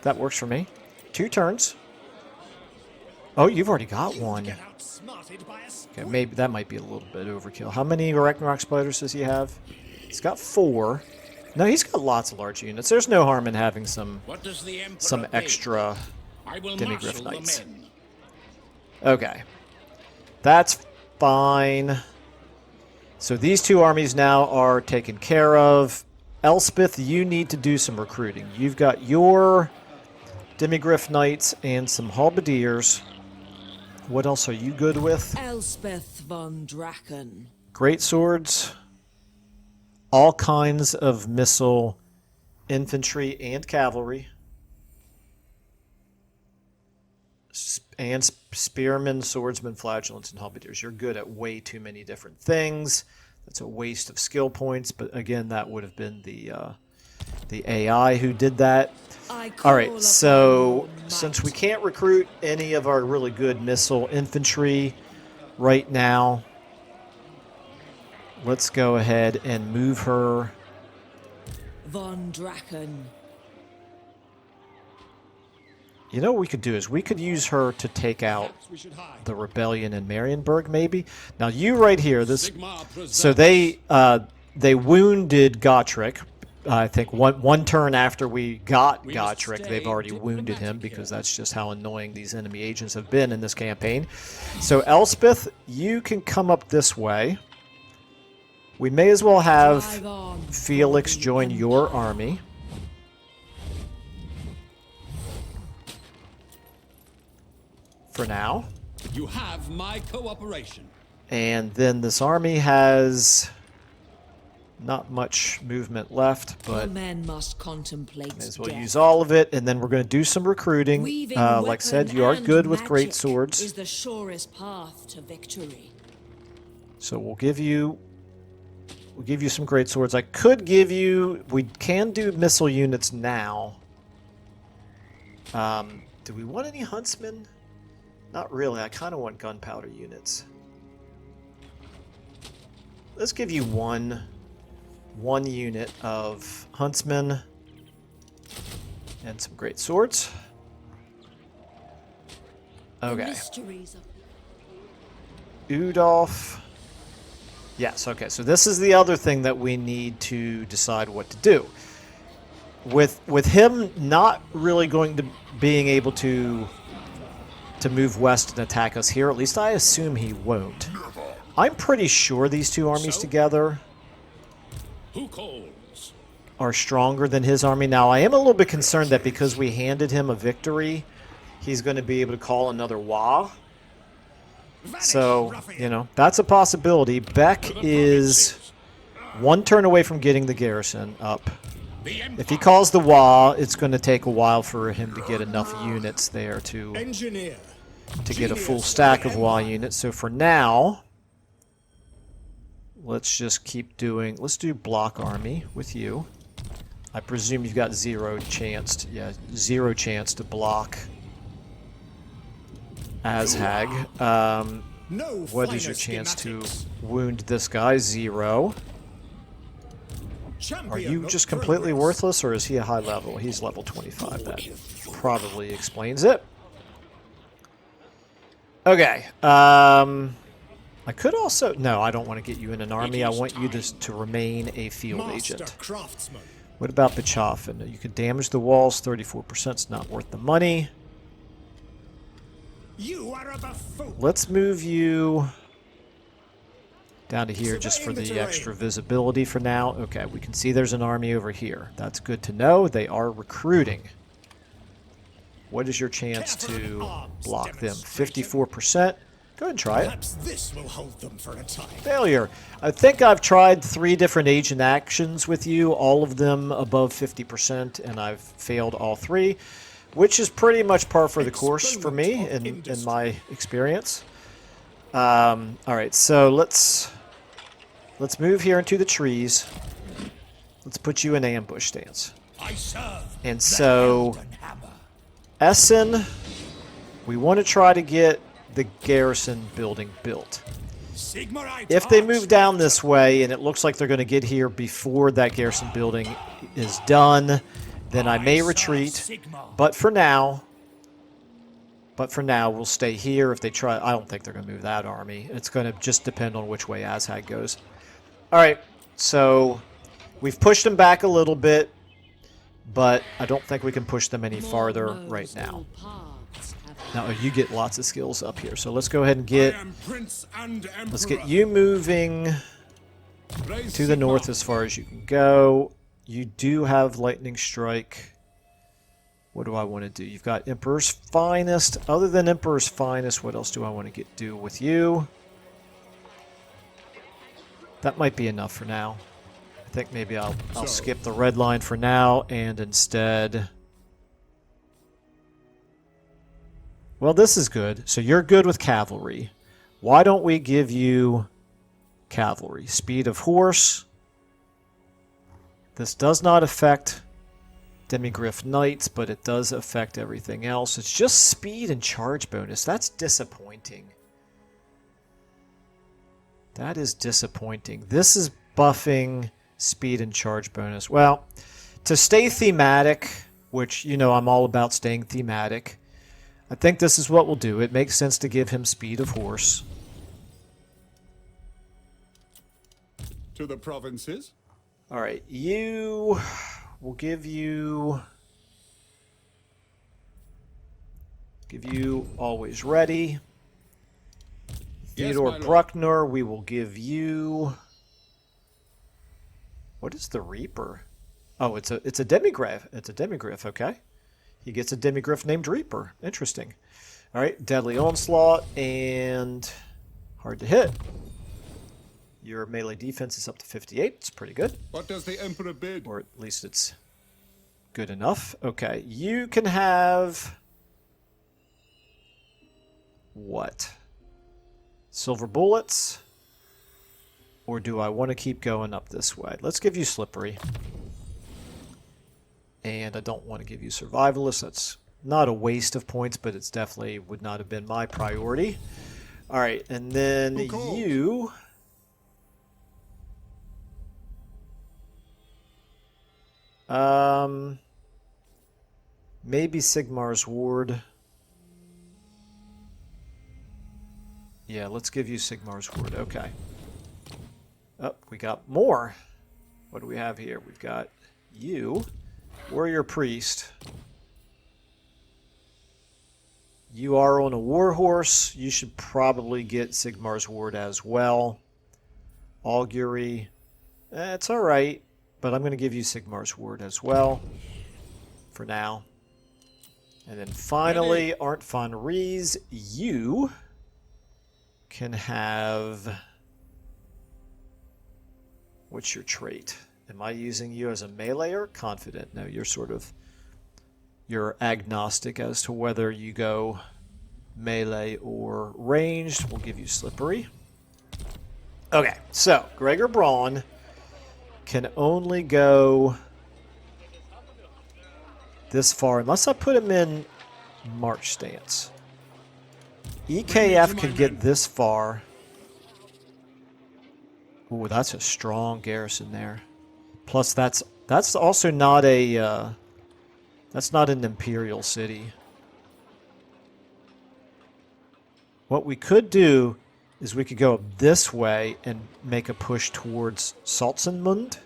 That works for me. 2 turns. Oh, you've already got one. Okay, maybe that might be a little bit overkill. How many Arachnarok Spiders does he have? He's got 4. No, he's got lots of large units. There's no harm in having some extra Demigryph Knights. Okay. That's fine. So these 2 armies now are taken care of. Elspeth, you need to do some recruiting. You've got your Demigryph Knights and some Halberdiers. What else are you good with? Elspeth von Draken. Great swords. All kinds of missile, infantry, and cavalry. And spearmen, swordsmen, flagellants, and halberdiers. You're good at way too many different things. That's a waste of skill points, but again, that would have been the AI who did that. All right, so since we can't recruit any of our really good missile infantry right now, let's go ahead and move her. Von Draken. You know what we could do is we could use her to take out the rebellion in Marienburg, maybe. Now you right here, this. So they wounded Gotrek. I think one turn after we got Gotrek, they've already wounded him because that's just how annoying these enemy agents have been in this campaign. So Elspeth, you can come up this way. We may as well have Felix join your army. For now. You have my cooperation. And then this army has not much movement left, but men must contemplate may as well use all of it. And then we're going to do some recruiting. Like I said, you are good with great swords. Is the surest path to victory. So we'll give you some great swords. I could give you. We can do missile units now. Do we want any huntsmen? Not really. I kind of want gunpowder units. Let's give you one unit of huntsmen and some great swords. Okay. Udolf. Yes, okay. So this is the other thing that we need to decide what to do. With him not really going to being able to move west and attack us here, at least I assume he won't. I'm pretty sure these 2 armies together are stronger than his army. Now, I am a little bit concerned that because we handed him a victory, he's going to be able to call another Wa. So, you know, that's a possibility. Beck is 1 turn away from getting the garrison up. If he calls the Wa, it's going to take a while for him to get enough units there to get a full stack of Wa units. So for now, let's just keep doing. Let's do block army with you. I presume you've got 0 chance to block Azhag. What is your chance to wound this guy? 0. Are you just completely worthless, or is he a high level? He's level 25. That probably explains it. Okay. I could also... No, I don't want to get you in an army. I want you to remain a field agent. What about Bechafen? You could damage the walls. 34% is not worth the money. You are a buffoon. Let's move you... Down to here just for the extra visibility for now. Okay, we can see there's an army over here. That's good to know. They are recruiting. What is your chance to block them? 54%. Go ahead and try it. Perhaps this will hold them for a time. Failure. I think I've tried 3 different agent actions with you, all of them above 50%, and I've failed all 3, which is pretty much par for the course for me in my experience. All right, so let's move here into the trees. Let's put you in ambush stance. I serve. And so, Essen, we want to try to get the garrison building built. If they move down this way, and it looks like they're going to get here before that garrison building is done, then I may retreat. But for now, we'll stay here. If they try, I don't think they're going to move that army. It's going to just depend on which way Azhag goes. All right, so we've pushed them back a little bit, but I don't think we can push them any farther right now. Now you get lots of skills up here, so let's go ahead and get. Let's get you moving to the north as far as you can go. You do have lightning strike. What do I want to do? You've got Emperor's Finest. Other than Emperor's Finest, what else do I want to do with you? That might be enough for now. I think maybe I'll skip the red line for now and instead. Well, this is good. So you're good with cavalry. Why don't we give you cavalry? Speed of horse. This does not affect Demigryph Knights, but it does affect everything else. It's just speed and charge bonus. That's disappointing. That is disappointing. This is buffing speed and charge bonus. Well, to stay thematic, which, you know, I'm all about staying thematic, I think this is what we'll do. It makes sense to give him speed of horse. To the provinces. All right, you... We'll give you always ready. Theodore Bruckner, we will give you... What is the Reaper? Oh, it's a demigryph. It's a demigryph, okay. He gets a demigryph named Reaper. Interesting. All right, Deadly Onslaught and hard to hit. Your melee defense is up to 58. It's pretty good. What does the Emperor bid? Or at least it's good enough. Okay, you can have... What? Silver bullets? Or do I want to keep going up this way? Let's give you Slippery. And I don't want to give you Survivalist. That's not a waste of points, but it's definitely would not have been my priority. All right, and then you... Maybe Sigmar's Ward. Yeah, let's give you Sigmar's Ward. Okay. Oh, we got more. What do we have here? We've got you, Warrior Priest. You are on a Warhorse. You should probably get Sigmar's Ward as well. Augury. It's alright. But I'm going to give you Sigmar's Ward as well, for now. And then finally, Arndt von Ries, you can have... What's your trait? Am I using you as a melee or confident? No, you're sort of... You're agnostic as to whether you go melee or ranged. We'll give you Slippery. Okay, so Gregor Braun can only go this far unless I put him in march stance. EKF could get this far. Ooh, that's a strong garrison there. Plus, that's also not a that's not an imperial city. What we could do is we could go up this way and make a push towards Salzenmund.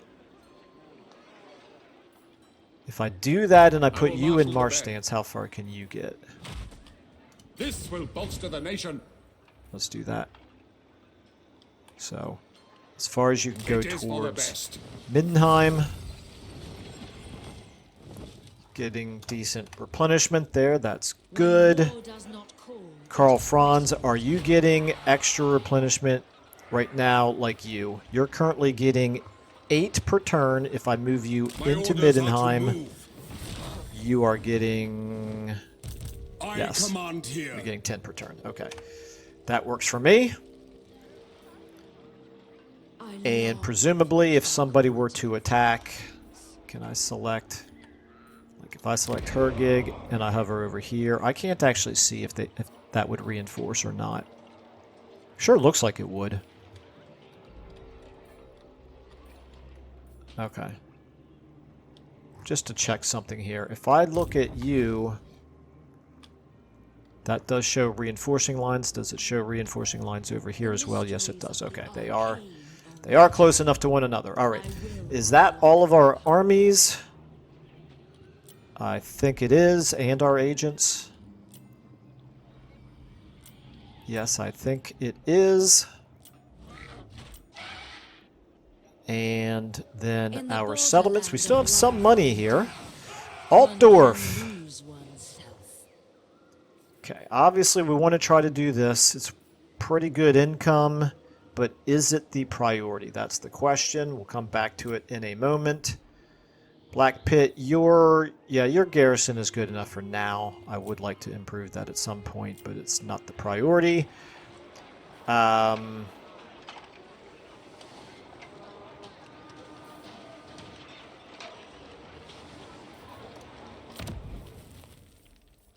If I do that and I put you in march stance, how far can you get? This will bolster the nation. Let's do that. So, as far as you can go It is for the towards best. Middenheim. Getting decent replenishment there. That's good. War does not call. Karl, Franz, are you getting extra replenishment right now like you? You're currently getting 8 per turn. If I move you My into orders are to Middenheim, move. you are getting... I Yes. command here. You're getting 10 per turn. Okay. That works for me. I And long presumably, if somebody were to attack, can I select... Like, if I select her gig and I hover over here, I can't actually see if that would reinforce or not. Sure looks like it would. Okay. Just to check something here. If I look at you... That does show reinforcing lines. Does it show reinforcing lines over here as well? Yes, it does. Okay, they are close enough to one another. All right. Is that all of our armies? I think it is, and our agents. Yes, I think it is. And then In the our settlements. We borderland still of have some life, money here. one Altdorf. can lose oneself. Okay, obviously we want to try to do this. It's pretty good income, but is it the priority? That's the question. We'll come back to it in a moment. Black Pit, your garrison is good enough for now. I would like to improve that at some point, but it's not the priority.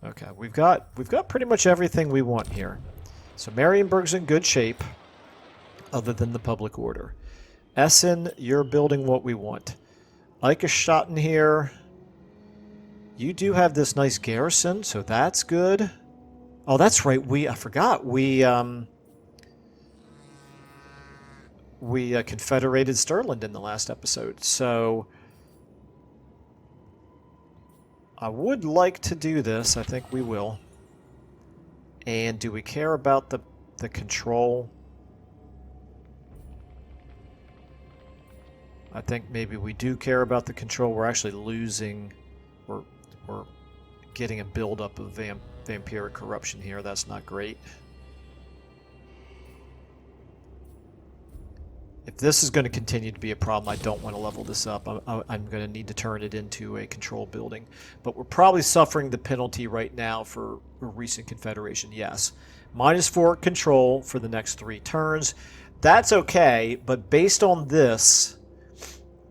Okay, we've got pretty much everything we want here. So Marienburg's in good shape, other than the public order. Essen, you're building what we want. Eichstätten here. You do have this nice garrison, so that's good. Oh, that's right. I forgot. We confederated Stirland in the last episode, so I would like to do this. I think we will. And do we care about the control? I think maybe we do care about the control. We're actually losing, we're getting a buildup of vampiric corruption here. That's not great. If this is going to continue to be a problem, I don't want to level this up. I'm going to need to turn it into a control building. But we're probably suffering the penalty right now for a recent confederation, yes. -4 control for the next 3 turns. That's okay, but based on this,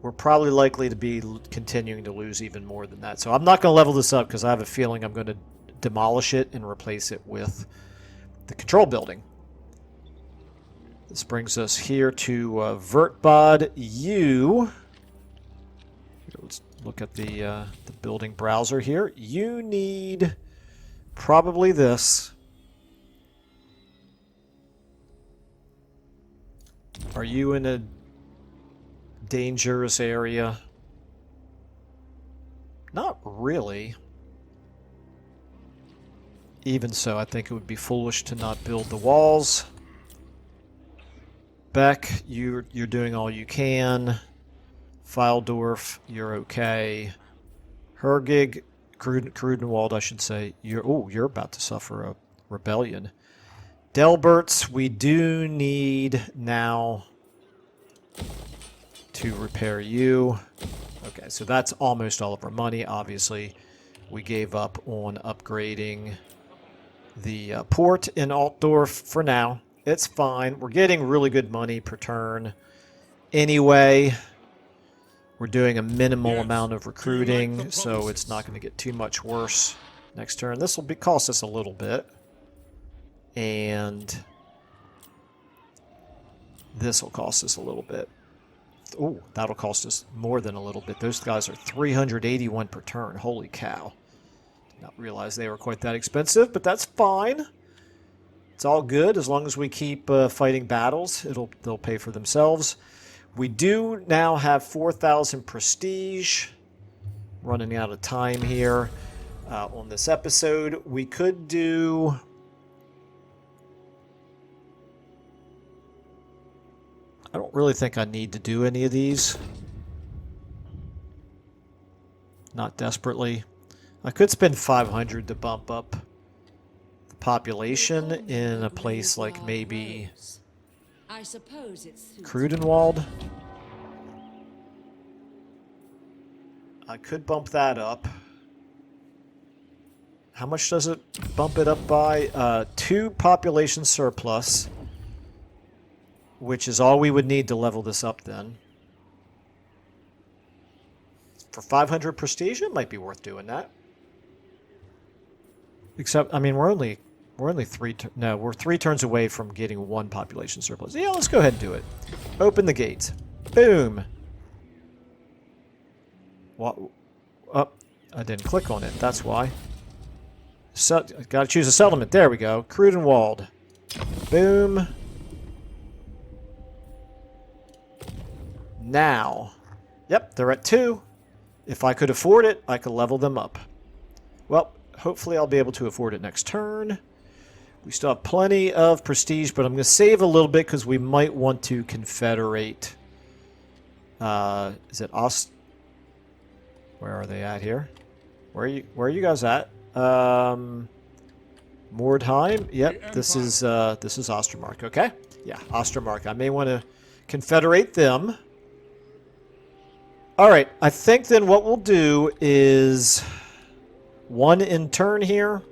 we're probably likely to be continuing to lose even more than that. So I'm not going to level this up because I have a feeling I'm going to demolish it and replace it with the control building. This brings us here to Vertbod U. Let's look at the building browser here. You need probably this. Are you in a dangerous area? Not really. Even so, I think it would be foolish to not build the walls. Beck, you're doing all you can. Fildorf, you're okay. Hergig, Krudenwald, I should say. You're about to suffer a rebellion. Delberts, we do need now to repair you. Okay, so that's almost all of our money. Obviously, we gave up on upgrading the port in Altdorf for now. It's fine. We're getting really good money per turn. Anyway, we're doing a minimal amount of recruiting, so it's not going to get too much worse next turn. This will cost us a little bit. And this will cost us a little bit. Oh, that'll cost us more than a little bit. Those guys are 381 per turn. Holy cow. Did not realize they were quite that expensive, but that's fine. It's all good as long as we keep fighting battles. They'll pay for themselves. We do now have 4,000 prestige. Running out of time here on this episode. We could do... I don't really think I need to do any of these. Not desperately. I could spend 500 to bump up the population in a place like maybe I suppose it's Crudenwald. I could bump that up. How much does it bump it up by? 2 population surplus, which is all we would need to level this up then. For 500 prestige, it might be worth doing that. Except, I mean, we're only 3 turns away from getting 1 population surplus. Yeah, let's go ahead and do it. Open the gates. Boom. What? Oh, I didn't click on it. That's why. Got to choose a settlement. There we go. Crudenwald. Boom. Now. Yep, they're at 2. If I could afford it, I could level them up. Well, hopefully I'll be able to afford it next turn. We still have plenty of prestige, but I'm going to save a little bit because we might want to confederate. Is it Ost? Where are they at here? Where are you guys at? Mordheim. Yep, this is Ostermark. Okay, yeah, Ostermark. I may want to confederate them. All right, I think then what we'll do is 1 in turn here.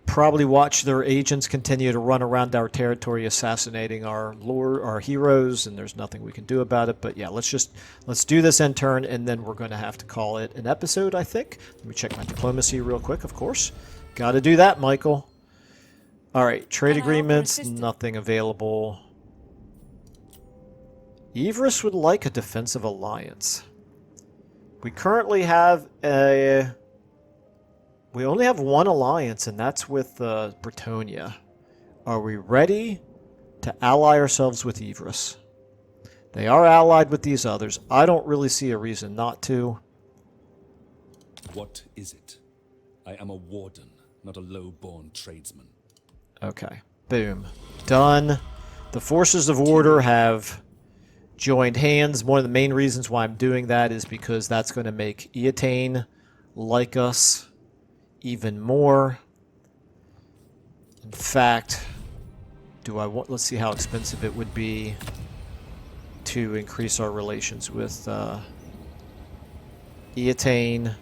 Probably watch their agents continue to run around our territory assassinating our heroes, and there's nothing we can do about it. But yeah, let's do this in turn, and then we're going to have to call it an episode, I think. Let me check my diplomacy real quick, of course. Got to do that, Michael. All right, trade agreements, nothing available. Yvrus would like a defensive alliance. We currently have we only have 1 alliance, and that's with Bretonia. Are we ready to ally ourselves with Yvrus? They are allied with these others. I don't really see a reason not to. What is it? I am a warden, not a low-born tradesman. Okay. Boom. Done. The forces of order have joined hands. One of the main reasons why I'm doing that is because that's going to make Eataine like us even more. In fact, let's see how expensive it would be to increase our relations with Eataine.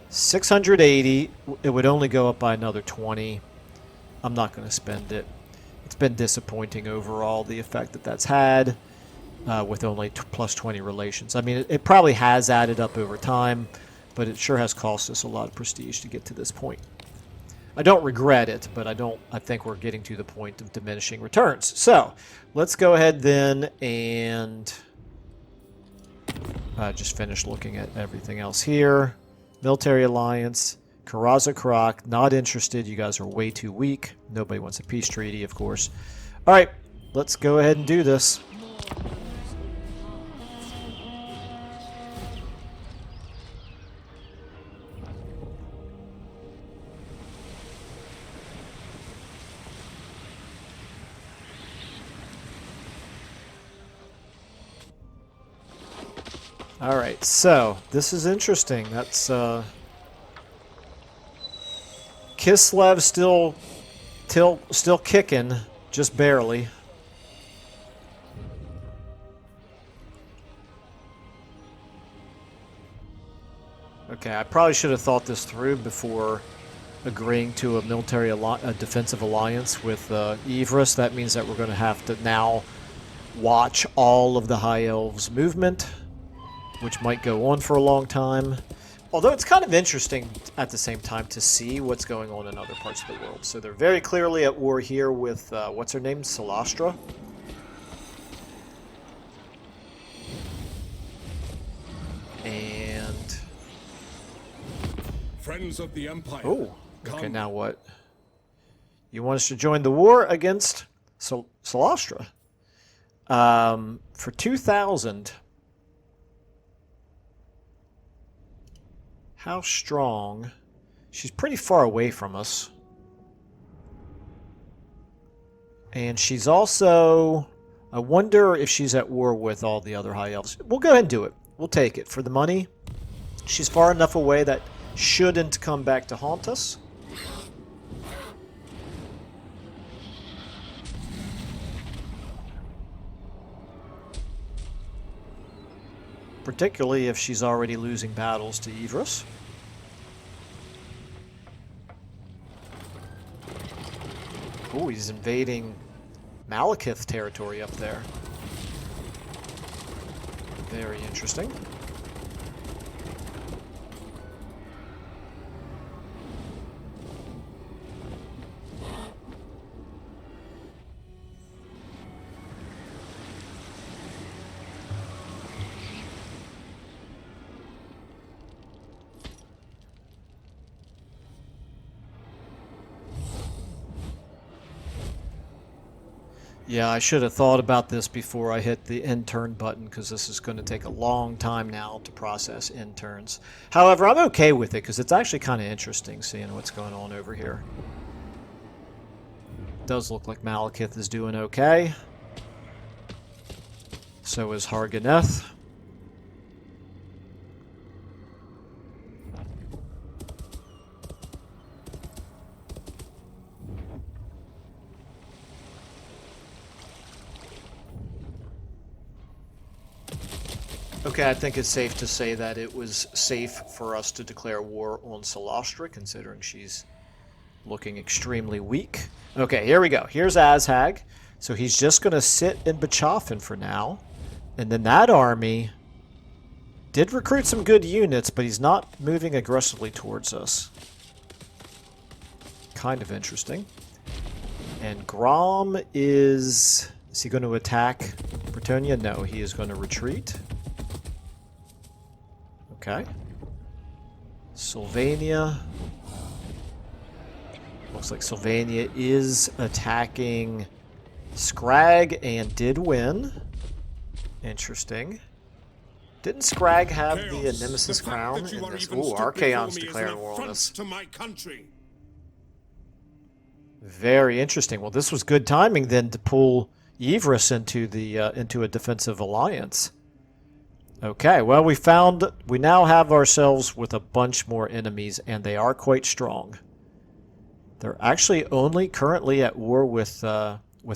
680. It would only go up by another 20. I'm not going to spend it. It's been disappointing overall, the effect that that's had with only plus 20 relations. I mean, it probably has added up over time, but it sure has cost us a lot of prestige to get to this point. I don't regret it, but I think we're getting to the point of diminishing returns. So let's go ahead then and just finish looking at everything else here. Military alliance, Karaza Karak, not interested. You guys are way too weak. Nobody wants a peace treaty, of course. All right, let's go ahead and do this. Alright, so, this is interesting. That's, Kislev still kicking, just barely. Okay, I probably should have thought this through before agreeing to a defensive alliance with Yvrus. That means that we're going to have to now watch all of the High Elves' movement, which might go on for a long time. Although it's kind of interesting at the same time to see what's going on in other parts of the world. So they're very clearly at war here with, what's her name? Solastra? And... Friends of the Empire. Oh, okay, come. now what? You want us to join the war against Solastra? For 2,000... How strong? She's pretty far away from us. And she's also... I wonder if she's at war with all the other High Elves. We'll go ahead and do it. We'll take it. For the money, she's far enough away that shouldn't come back to haunt us. Particularly if she's already losing battles to Ivros. Oh, he's invading Malekith territory up there. Very interesting. Yeah, I should have thought about this before I hit the end turn button, because this is going to take a long time now to process end turns. However, I'm okay with it, because it's actually kind of interesting seeing what's going on over here. Does look like Malekith is doing okay. So is Harganeth. Okay, I think it's safe to say that it was safe for us to declare war on Solastra, considering she's looking extremely weak. Okay, here we go. Here's Azhag. So he's just going to sit in Bechafen for now. And then that army did recruit some good units, but he's not moving aggressively towards us. Kind of interesting. And Grom is he going to attack Bretonnia? No, he is going to retreat. Okay. Sylvania. Looks like Sylvania is attacking Scrag and did win. Interesting. Didn't Scrag have the Nemesis crown in this? Ooh, Archaon's declaring war on us. To my country. Very interesting. Well, this was good timing then to pull Ivros into a defensive alliance. Okay, well we now have ourselves with a bunch more enemies, and they are quite strong. They're actually only currently at war with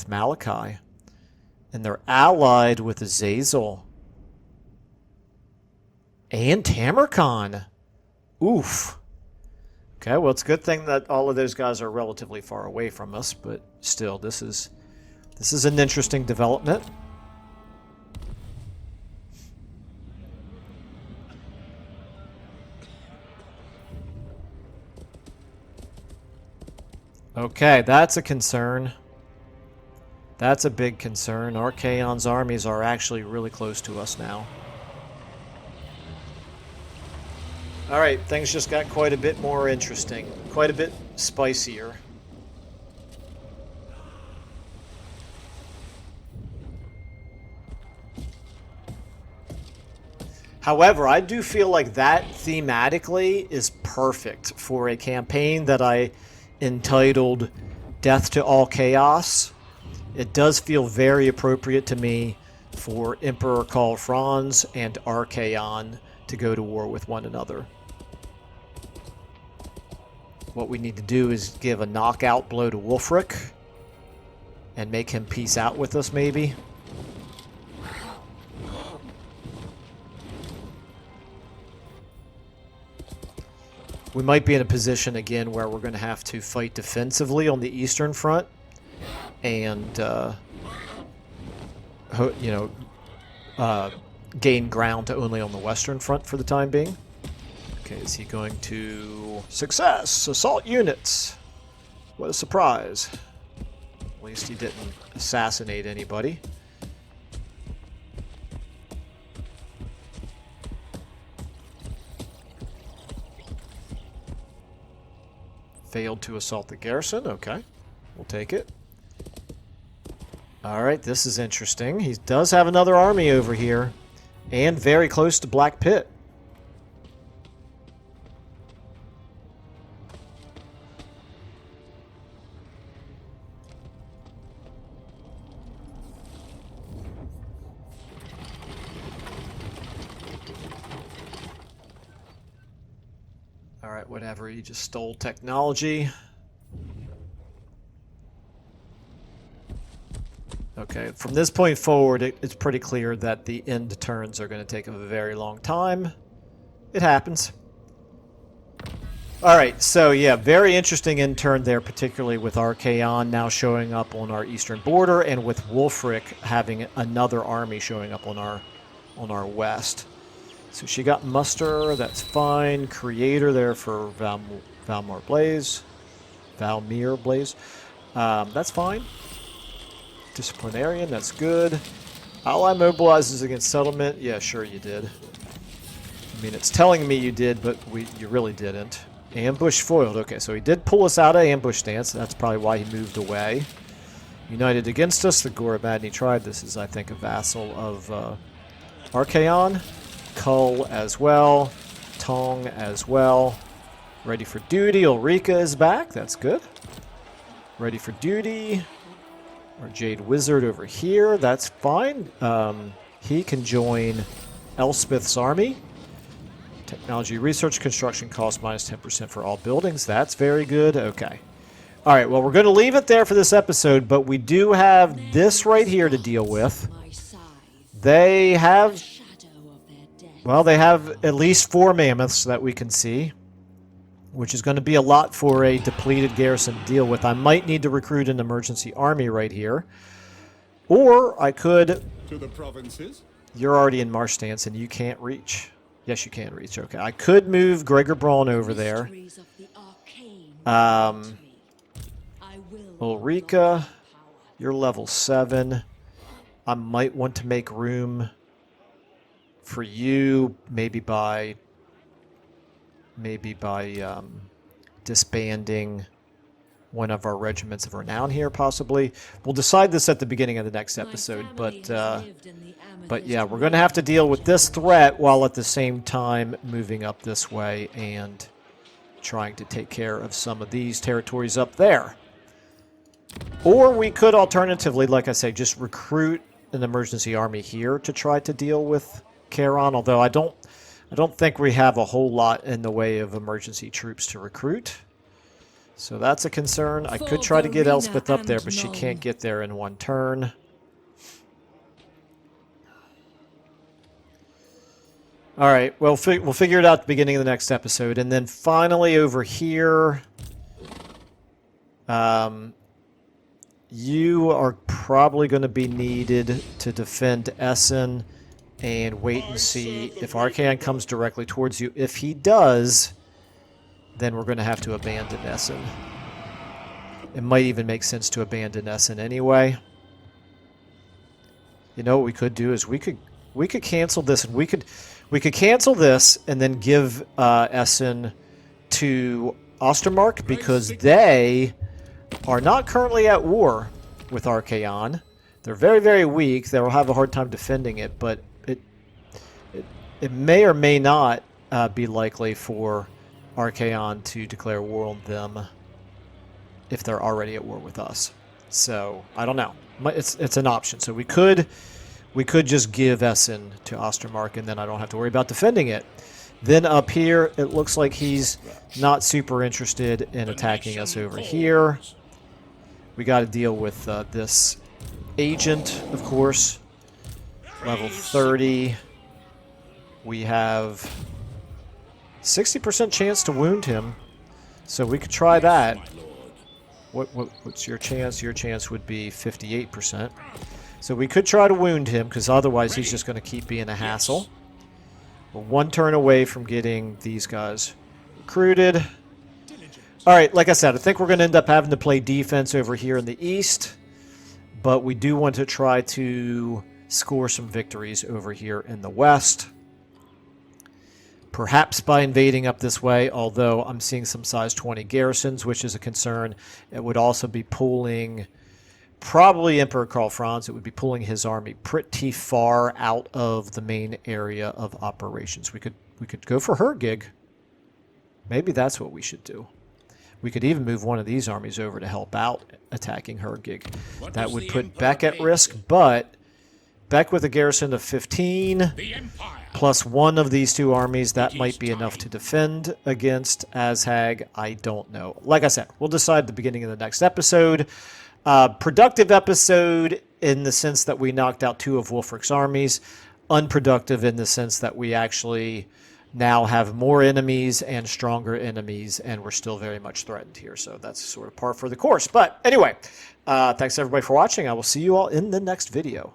Malachi, and they're allied with Azazel and Tamarkhan. Oof. Okay, well, it's a good thing that all of those guys are relatively far away from us, but still, this is an interesting development. Okay, that's a concern. That's a big concern. Archaon's armies are actually really close to us now. Alright, things just got quite a bit more interesting. Quite a bit spicier. However, I do feel like that thematically is perfect for a campaign that I entitled Death to All Chaos. It does feel very appropriate to me for Emperor Karl Franz and Archaon to go to war with one another. What we need to do is give a knockout blow to Wulfrik and make him peace out with us, maybe. We might be in a position again where we're going to have to fight defensively on the Eastern Front and, gain ground to only on the Western Front for the time being. Okay, is he going to... Success! Assault units! What a surprise. At least he didn't assassinate anybody. Failed to assault the garrison. Okay, we'll take it. Alright, this is interesting. He does have another army over here. And very close to Black Pit. Alright, whatever. He just stole technology. Okay, from this point forward, it's pretty clear that the end turns are going to take a very long time. It happens. Alright, so yeah, very interesting end turn there, particularly with Archaon now showing up on our eastern border, and with Wulfrik having another army showing up on our west. So she got muster, that's fine. Creator there for Valmir Blaze. That's fine. Disciplinarian, that's good. Ally mobilizes against settlement. Yeah, sure you did. I mean, it's telling me you did, but you really didn't. Ambush foiled. Okay, so he did pull us out of ambush stance. That's probably why he moved away. United against us, the Gorabadni tribe. This is, I think, a vassal of Archaon. Kull as well. Tong as well. Ready for duty. Ulrika is back. That's good. Ready for duty. Our Jade Wizard over here. That's fine. He can join Elspeth's army. Technology research construction cost minus 10% for all buildings. That's very good. Okay. All right. Well, we're going to leave it there for this episode, but we do have this right here to deal with. They have, well, they have at least 4 mammoths that we can see, which is going to be a lot for a depleted garrison to deal with. I might need to recruit an emergency army right here. Or I could... To the provinces? You're already in march stance and you can't reach. Yes, you can reach. Okay. I could move Gregor Braun over there. Ulrika, you're level 7. I might want to make room for you, maybe by disbanding one of our regiments of renown here, possibly. We'll decide this at the beginning of the next episode, but yeah, we're going to have to deal with this threat while at the same time moving up this way and trying to take care of some of these territories up there. Or we could alternatively, like I say, just recruit an emergency army here to try to deal with Charon, although I don't think we have a whole lot in the way of emergency troops to recruit. So that's a concern. I could try to get Elspeth up there, but she can't get there in one turn. All right, well, we'll figure it out at the beginning of the next episode. And then finally over here, you are probably going to be needed to defend Essen and wait and see if Archaon comes directly towards you. If he does, then we're going to have to abandon Essen. It might even make sense to abandon Essen anyway. You know what we could do is we could cancel this, and we could cancel this and then give Essen to Ostermark, because they are not currently at war with Archaon. They're very, very weak. They will have a hard time defending it, but it may or may not be likely for Archaon to declare war on them if they're already at war with us. So I don't know. It's an option. So we could just give Essen to Ostermark, and then I don't have to worry about defending it. Then up here, it looks like he's not super interested in attacking us over here. We got to deal with this agent, of course. Level 30. We have 60% chance to wound him, so we could try that. What's your chance? Your chance would be 58%. So we could try to wound him, because otherwise he's just going to keep being a hassle. We're one turn away from getting these guys recruited. All right, like I said, I think we're going to end up having to play defense over here in the east, but we do want to try to score some victories over here in the west. Perhaps by invading up this way, although I'm seeing some size 20 garrisons, which is a concern. It would also be pulling, probably Emperor Karl Franz, it would be pulling his army pretty far out of the main area of operations. We could go for her gig. Maybe that's what we should do. We could even move one of these armies over to help out attacking her gig. That would put Beck at risk, but Beck with a garrison of 15, The Empire. plus one of these two armies, that might be enough to defend against Azhag. I don't know. Like I said, we'll decide at the beginning of the next episode. Productive episode in the sense that we knocked out two of Wulfrik's armies. Unproductive in the sense that we actually now have more enemies and stronger enemies, and we're still very much threatened here. So that's sort of par for the course. But anyway, thanks everybody for watching. I will see you all in the next video.